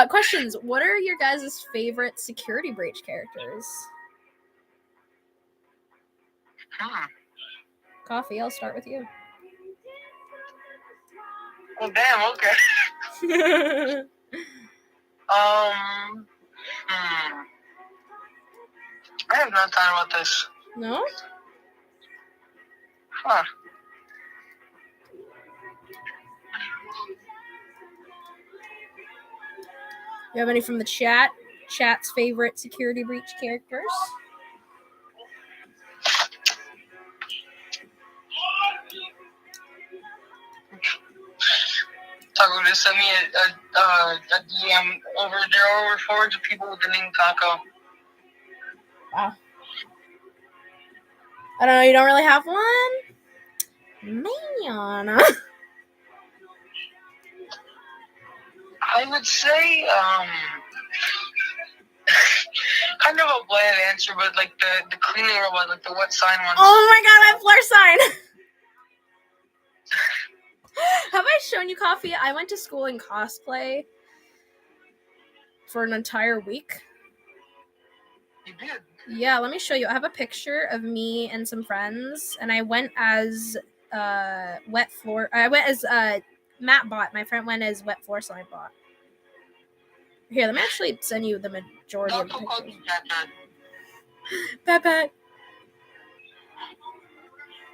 Questions. What are your guys' favorite security breach characters? Coffee, I'll start with you. Well, damn, okay. I have not thought about this. No? Huh. You have any from the chat? Chat's favorite security breach characters? Taco just sent me a DM over there over forward to people with the name Taco. Wow. I don't know, you don't really have one? Man. I would say, kind of a bland answer, but like the cleaning robot, like the wet sign one. Oh my god, I have floor sign. Have I shown you, Coffee? I went to school in cosplay for an entire week. You did. Yeah, let me show you. I have a picture of me and some friends, and I went as wet floor. I went as Matt Bot. My friend went as wet floor slime bot. Here, let me actually send you the majority of the Don't call pictures. me Pat. Pat.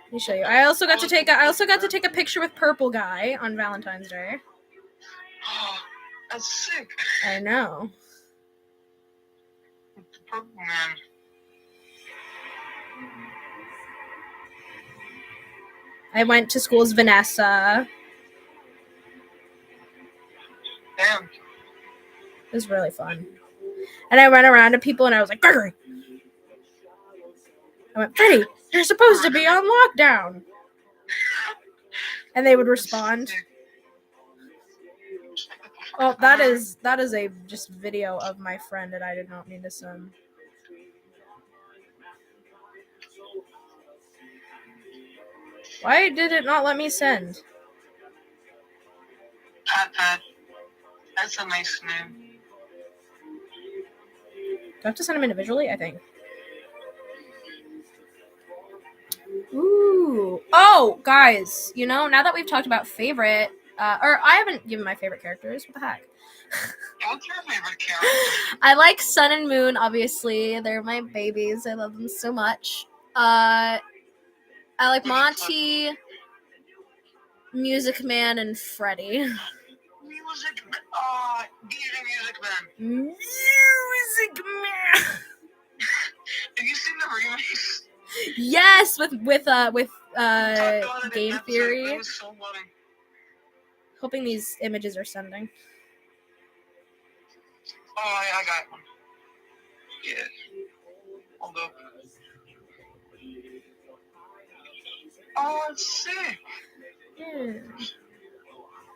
Let me show you. I also got to take a picture with Purple Guy on Valentine's Day. Oh, that's sick. I know. The purple man. I went to school as Vanessa. Damn. It was really fun. And I went around to people and I was like, Gregory. I went, Freddie, you're supposed to be on lockdown. And they would respond. Oh, that is a just video of my friend that I did not mean to send. Why did it not let me send? Pat. That's a nice name. Do I have to send them individually? I think. Ooh. Oh, guys, now that we've talked about favorite, or I haven't given my favorite characters. What the heck? What's your favorite character? I like Sun and Moon, obviously. They're my babies. I love them so much. I like Monty, Music Man, and Freddy. Music Man. Music Man. Have you seen the remix? Yes, with Game GameTheory. It was so funny. Hoping these images are sending. Oh, I got one. Yeah. Hold up. Oh, it's sick. Yeah.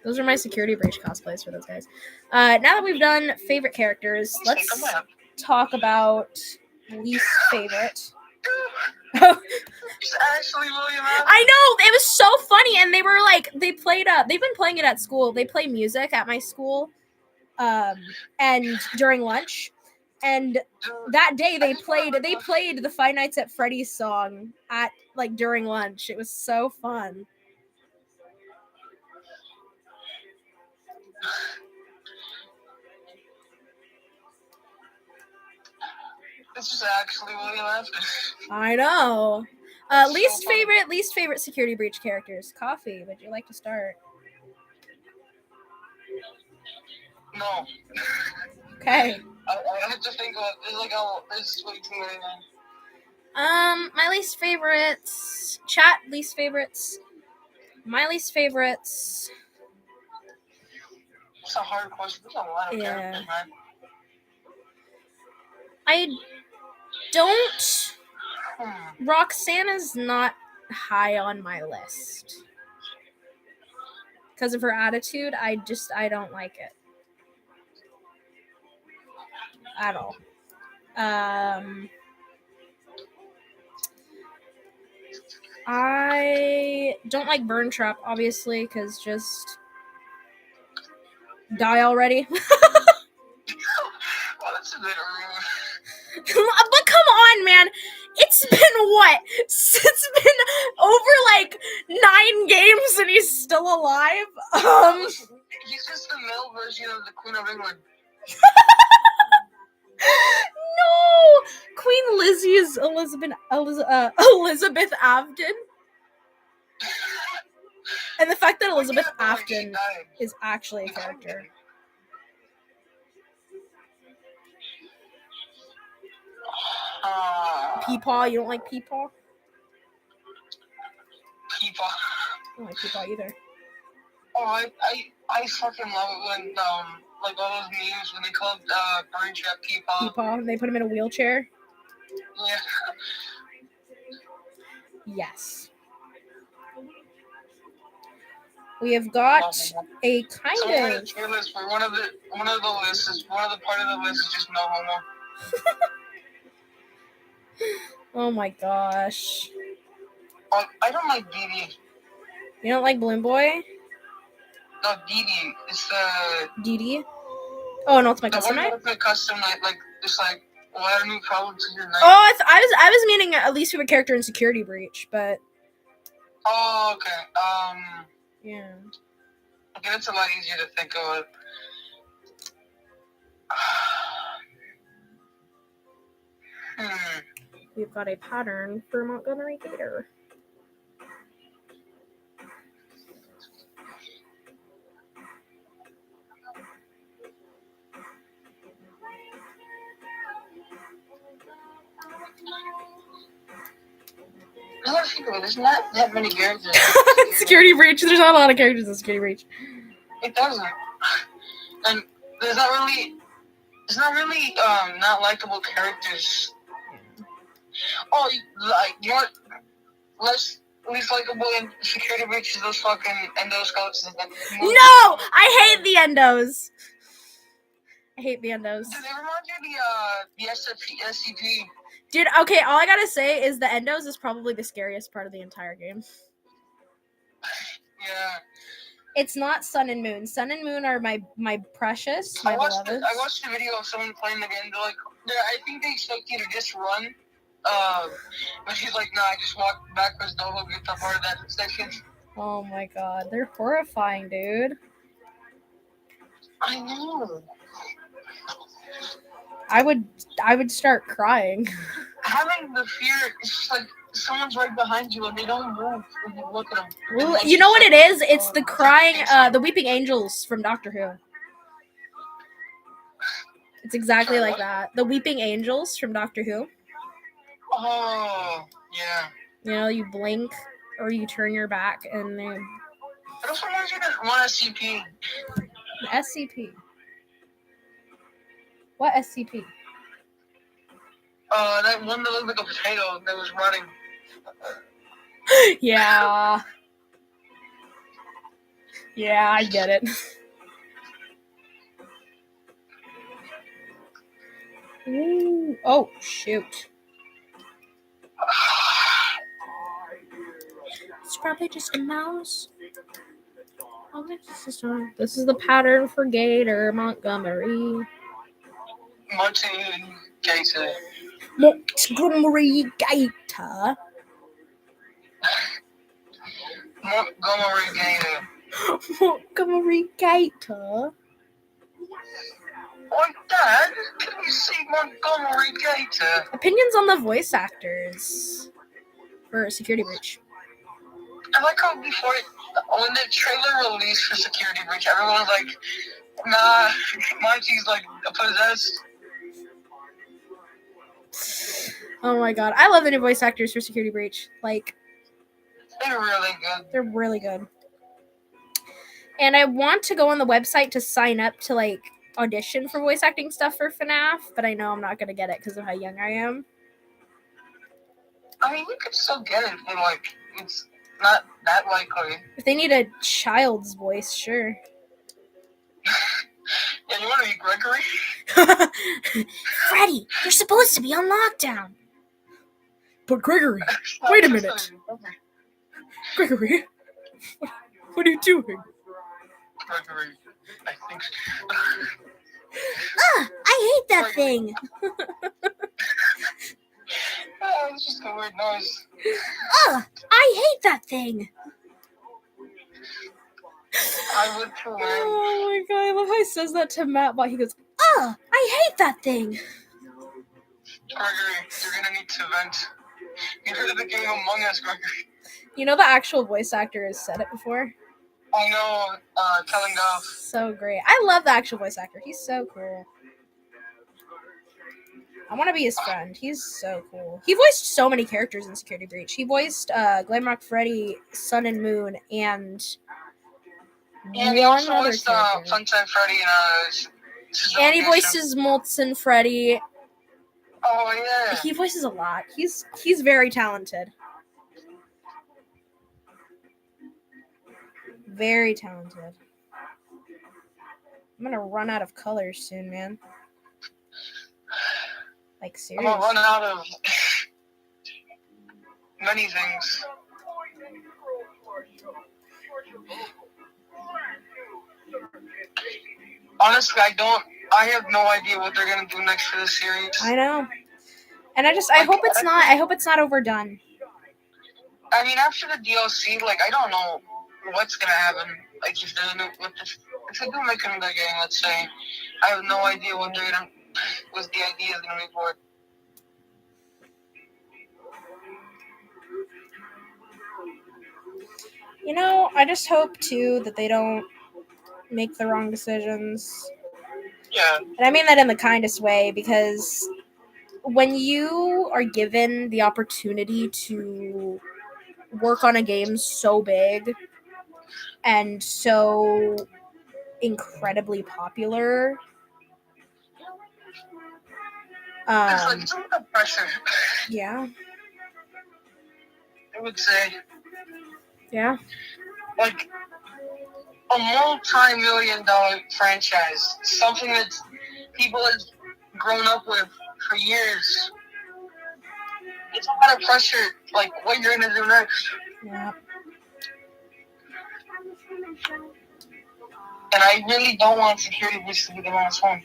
Those are my security breach cosplays for those guys. Now that we've done favorite characters, let's talk about least favorite. It's actually William Afton. I know, it was so funny, and they were like, they've been playing it at school. They play music at my school, and during lunch, and that day they played the Five Nights at Freddy's song at during lunch. It was so fun. This is actually William Afton. I know. That's least so funny. favorite security breach characters. Coffee, would you like to start? No. Okay. I have to think about it. There's way too many now. My least favorites. Chat least favorites. My least favorites. It's a hard question. There's a lot of characters, man. I don't. Roxana's not high on my list because of her attitude. I don't like it at all. I don't like Burn Trap, obviously, because just die already. Well, that's a bit rude. But come on, man. It's been what? It's been over 9 games and he's still alive. He's just the male version of the Queen of England. No, Queen Lizzie is Elizabeth Avden, and the fact that Elizabeth Afton is actually a character. Peepaw, you don't like Peepaw? Peepaw. I don't like Peepaw either. Oh, I fucking love it when all those memes when they called Burn Trap Peepaw. Peepaw, and they put him in a wheelchair. Yeah. Yes. We have got a So kind we're gonna of. tier list for one of the lists is one of the part of the list is just no homo. Oh my gosh. I don't like DD. You don't like Balloon Boy? No, DD. It's DD? Oh, and Ultimate the Custom one Night? that the custom night, like it's like add a new problem to your night. Oh, I was meaning at least we have a character in Security Breach, but Oh, okay. yeah. Okay, it's a lot easier to think of. We've got a pattern for Montgomery Gator. I gotta think of it. There's not that many characters. Security Breach. There's not a lot of characters in Security Breach. It doesn't. And there's not really not likable characters. Oh, you know what? Least likable in Security Breach is those fucking endoskeletons. No! I hate the Endos. I hate the Endos. Do they remind you of the SCP? Dude, okay, all I gotta say is the Endos is probably the scariest part of the entire game. Yeah. It's not Sun and Moon. Sun and Moon are my precious, my beloveds. I watched a video of someone playing the game. They're like, I think they expect you to just run. But she's like, nah, I just walked backwards. Don't get the part of that section. Oh my god, they're horrifying, dude. I know. I would start crying. Having the fear, it's just like someone's right behind you and they don't move when you look at them. Well, you know what it is? It's the crying, the weeping angels from Doctor Who. It's exactly like that. The weeping angels from Doctor Who. Oh, yeah. You know, you blink or you turn your back and then It also reminds you of one SCP. SCP. What SCP? That one that looked like a potato that was running. Yeah. Yeah, I get it. Ooh. Oh, shoot. It's probably just a mouse. Oh, this is the pattern for Gator Montgomery. Gator. Montgomery Gator. Montgomery Gator. Montgomery Gator. Oh, Dad, can you see Montgomery Gator? Opinions on the voice actors for Security Breach. I like how before, when the trailer released for Security Breach, everyone was like, nah, Monty's like possessed. Oh my god. I love the new voice actors for Security Breach. Like, They're really good. they're really good. And I want to go on the website to sign up to, like, audition for voice acting stuff for FNAF, but I know I'm not going to get it because of how young I am. I mean, you could still get it, but, like, it's not that likely. If they need a child's voice, sure. Yeah, you want to be Gregory? Freddy, you're supposed to be on lockdown. But Gregory, wait a minute. Gregory, what are you doing? Gregory, I think so. I hate that thing. Oh, it's just a weird noise. I hate that thing. I would too, man. Oh my god, I love how he says that to Matt, but he goes, I hate that thing. Gregory, you're gonna need to vent. You heard of the game Among Us, Gregory? You know the actual voice actor has said it before? I know, telling off. So great. I love the actual voice actor. He's so cool. I want to be his friend. He's so cool. He voiced so many characters in Security Breach. He voiced Glamrock Freddy, Sun and Moon, and And he one also other voiced character. Funtime Freddy And he voices Molten Freddy. Oh, yeah. He voices a lot. He's very talented. Very talented. I'm gonna run out of colors soon, man. Like, I'm seriously. gonna run out of many things. Honestly, I have no idea what they're gonna do next for this series. I know. And I hope it's not overdone. I mean, after the DLC, like, I don't know what's gonna happen. Like, if they do make another game, let's say, I have no idea what the idea is gonna be for it. You know, I just hope too that they don't make the wrong decisions. Yeah. And I mean that in the kindest way, because when you are given the opportunity to work on a game so big and so incredibly popular, It's like some of the pressure, yeah, I would say. yeah, Like, a multi-million-dollar franchise, something that people have grown up with for years. It's a lot of pressure, like, what you're gonna do next. yeah. And I really don't want security breach to be the last one.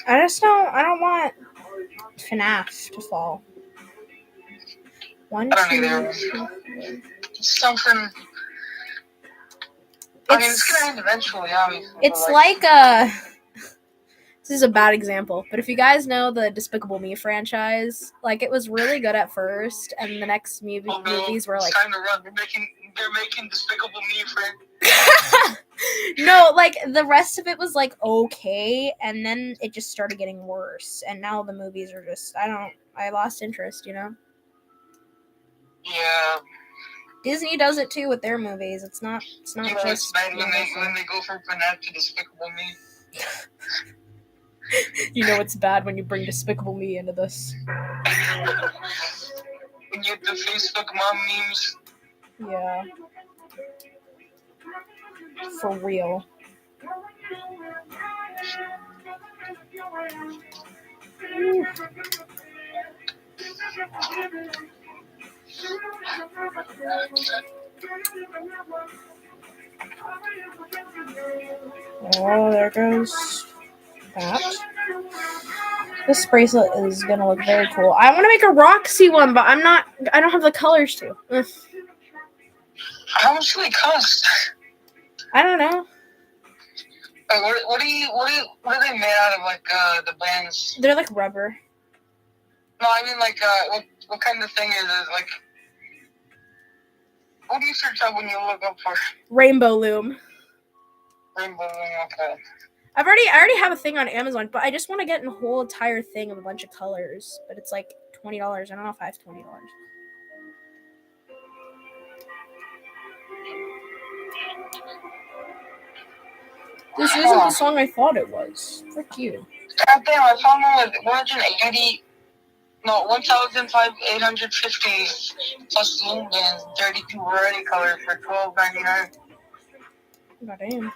I don't want FNAF to fall. One, I don't two, either. three, four. It's something. I mean, it's gonna end eventually, obviously. It's but, like a. This is a bad example, but if you guys know the Despicable Me franchise, like, it was really good at first, and the next movies were like. It's time to run. They're making Despicable Me friend. No, like, the rest of it was like okay, and then it just started getting worse, and now the movies are just I lost interest, you know. Yeah. Disney does it too with their movies. It's not You know, just it's bad when they go from FNAF to Despicable Me. You know it's bad when you bring Despicable Me into this. When you have the Facebook mom memes. Yeah. For real. Oh, there goes that. This bracelet is gonna look very cool. I want to make a Roxy one, but I don't have the colors to. Ugh. How much do they cost? I don't know. What are they made out of? Like the bands? They're like rubber. No, I mean like what kind of thing is it? Like, what do you search up when you look up for Rainbow Loom. rainbow? Okay. I already have a thing on Amazon, but I just want to get a whole entire thing of a bunch of colors. But it's like $20. I don't know if I have $20. This isn't the song I thought it was. Frick you. God damn, I found one with 1,850 plus loom bands, 32 variety colors for $12.99. God damn.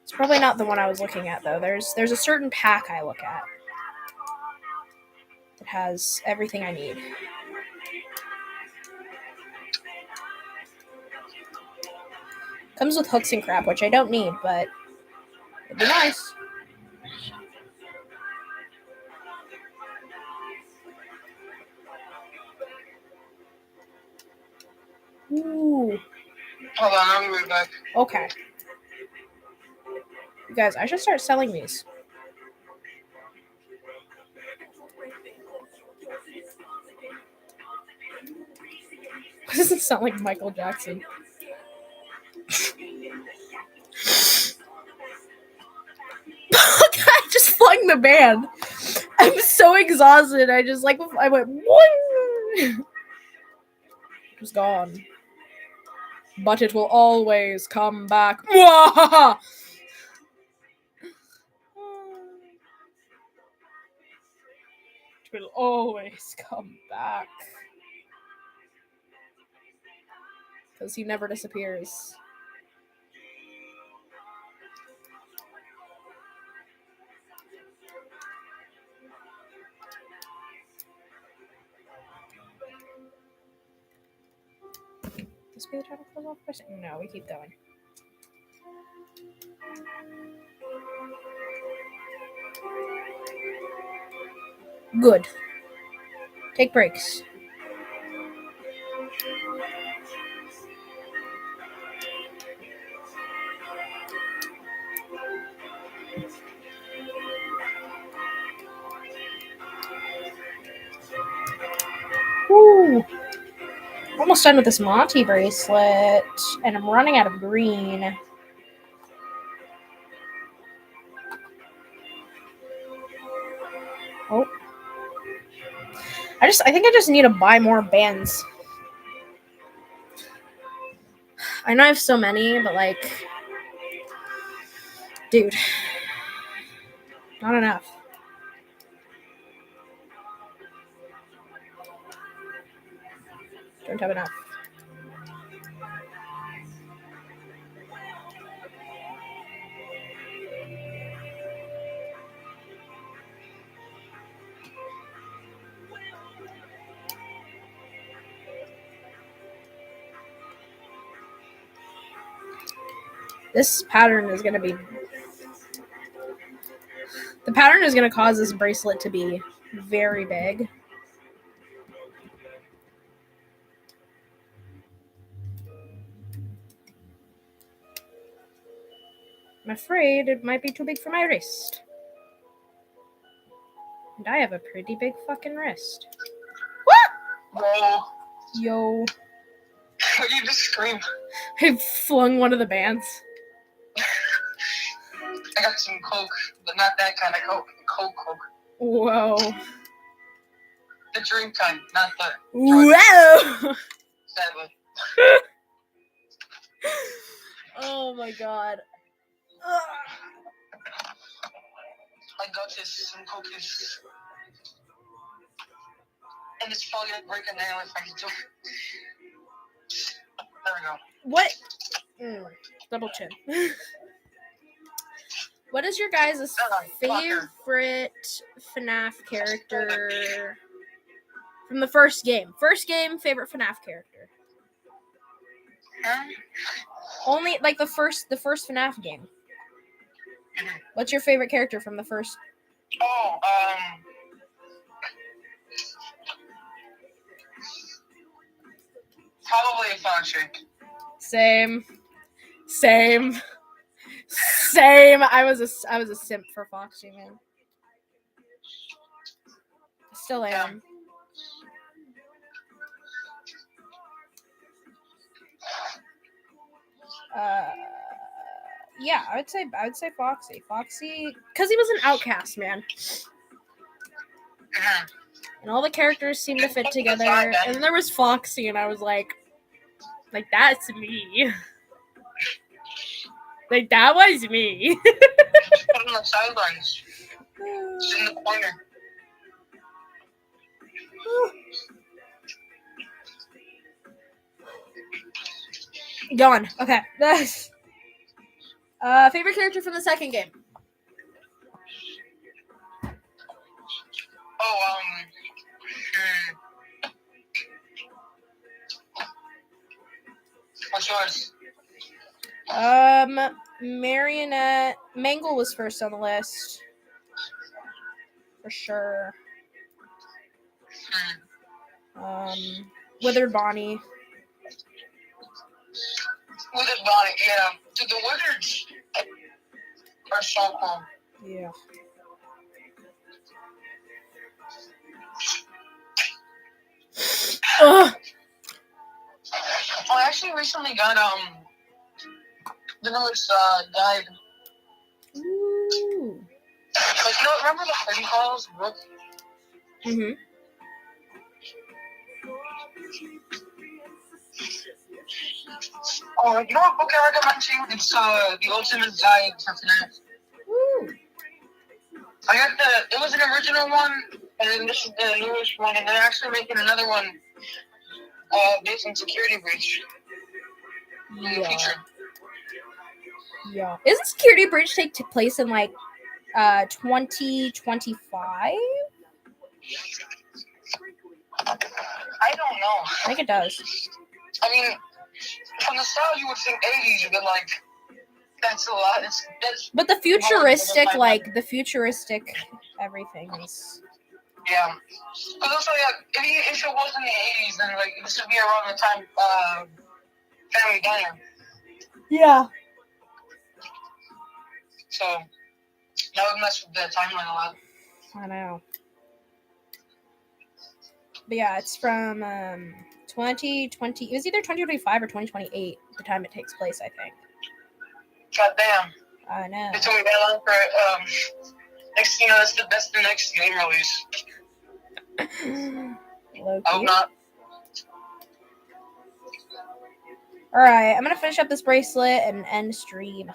It's probably not the one I was looking at though. There's a certain pack I look at. It has everything I need. Comes with hooks and crap, which I don't need, but it'd be nice. Ooh. Hold on, I'll be right back. Okay. You guys, I should start selling these. Why does it sound like Michael Jackson? I just flung the band. I'm so exhausted. I went. It was gone. But it will always come back. It will always come back. because he never disappears. This be the time to close off for a second? No, we keep going. Good. Take breaks. Woo! Almost done with this Monty bracelet, and I'm running out of green. Oh. I think I just need to buy more bands. I know I have so many, but like, dude, not enough. Don't have enough. This pattern is gonna be. The pattern is gonna cause this bracelet to be very big. I'm afraid it might be too big for my wrist. And I have a pretty big fucking wrist. Whoa. Yo. You just screamed. I flung one of the bands. I got some Coke, but not that kind of Coke. Coke. Whoa. The drink kind, not the Whoa! sadly. Oh my god. My gut is some Coke is. And it's probably gonna break a nail if I can do it. There we go. What? Double chin. What is your guys' favorite FNAF character from the first game? First game, favorite FNAF character. Only like the first FNAF game. What's your favorite character from the first? Oh, probably a Foxy. Same. I was a simp for Foxy, man. Still am. Yeah, I would say Foxy. Foxy, because he was an outcast, man. And all the characters seemed to fit together. And then there was Foxy, and I was like that's me. Like that was me. Put on the sidelines. Just in the corner. Gone. Okay. Favorite character from the second game? Oh, what's yours? Marionette. Mangle was first on the list. For sure. Withered Bonnie. Withered Bonnie, yeah. Dude, the Wizards are so cool. Yeah. Ugh. Oh, I actually recently got the newest guide. Ooh. Like, you know, remember the Freddy Files book? Mhm. Oh, you know what book I recommend to you? It's the Ultimate Guide for FNAF. Ooh. I got it was an original one, and then this is the newest one, and they're actually making another one based on Security Breach. in the Yeah. future. Yeah. Isn't security breach take place in like 2025? I don't know. I think it does. I mean, from the style, you would think 80s, but like, that's a lot. That's But the futuristic, like the futuristic everything is. yeah. But also, yeah, if it was in the 80s, then like this would be around the time Family Diner. Yeah. So that would mess with the timeline a lot. I know. But yeah, it's from 2020. It was either 2025 or 2028. The time it takes place, I think. God damn. I know. They told me that long for next. You know, that's the next game release. Low I hope key. not. All right, I'm gonna finish up this bracelet and end stream.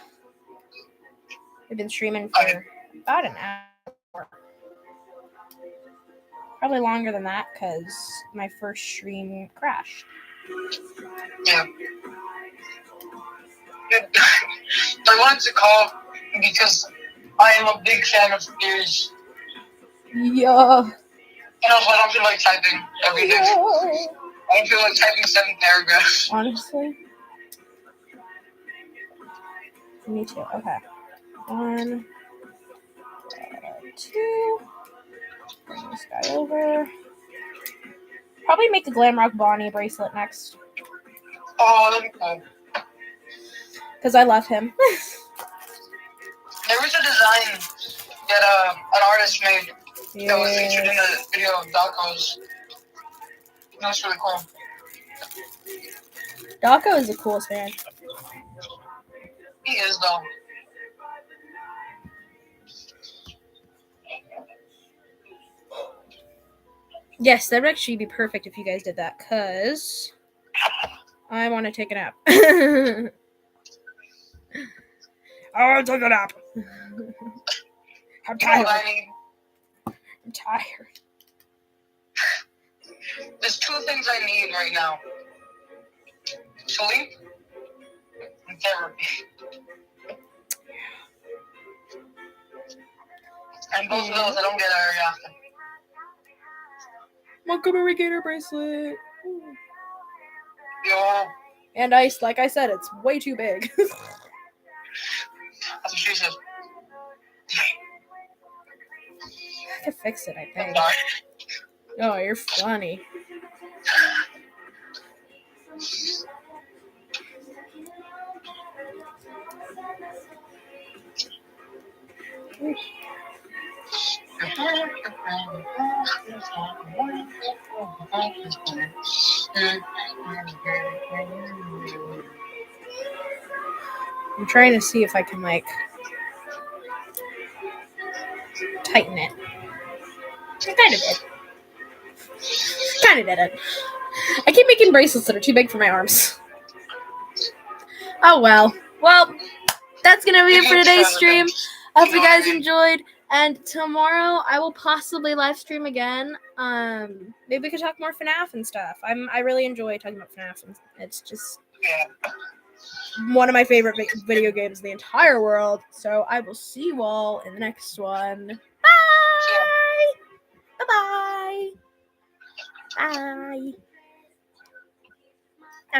We've been streaming for about an hour. Probably longer than that because my first stream crashed. Yeah. I wanted to call because I am a big fan of theories. Yeah. And also, I don't feel like typing every day. I don't feel like typing 7 paragraphs. Honestly. Me too. Okay. 1, 2. Bring this guy over. Probably make a Glam Rock Bonnie bracelet next. Oh, that'd be cool. Because I love him. There was a design that an artist made that was featured in the video of Daco's. That was really cool. Daco is the coolest man. He is, though. Yes, that would actually be perfect if you guys did that, because I want to take a nap. I want to take a nap. I'm You know what tired. I need? I'm tired. There's 2 things I need right now. Sleep and therapy. And both of those I don't get very often. Montgomery Gator bracelet. Yo, And ice, like I said, it's way too big. that's what she said. I could fix it, I I'm think. sorry. Oh, you're funny. I'm trying to see if I can, like, tighten it. I kind of did. Kind of did it. I keep making bracelets that are too big for my arms. Oh, well. Well, that's going to be it for today's stream. I hope you guys enjoyed. And tomorrow I will possibly live stream again. Maybe we could talk more FNAF and stuff. I really enjoy talking about FNAF. And it's just one of my favorite video games in the entire world. So I will see you all in the next one. Bye! Bye-bye! Bye!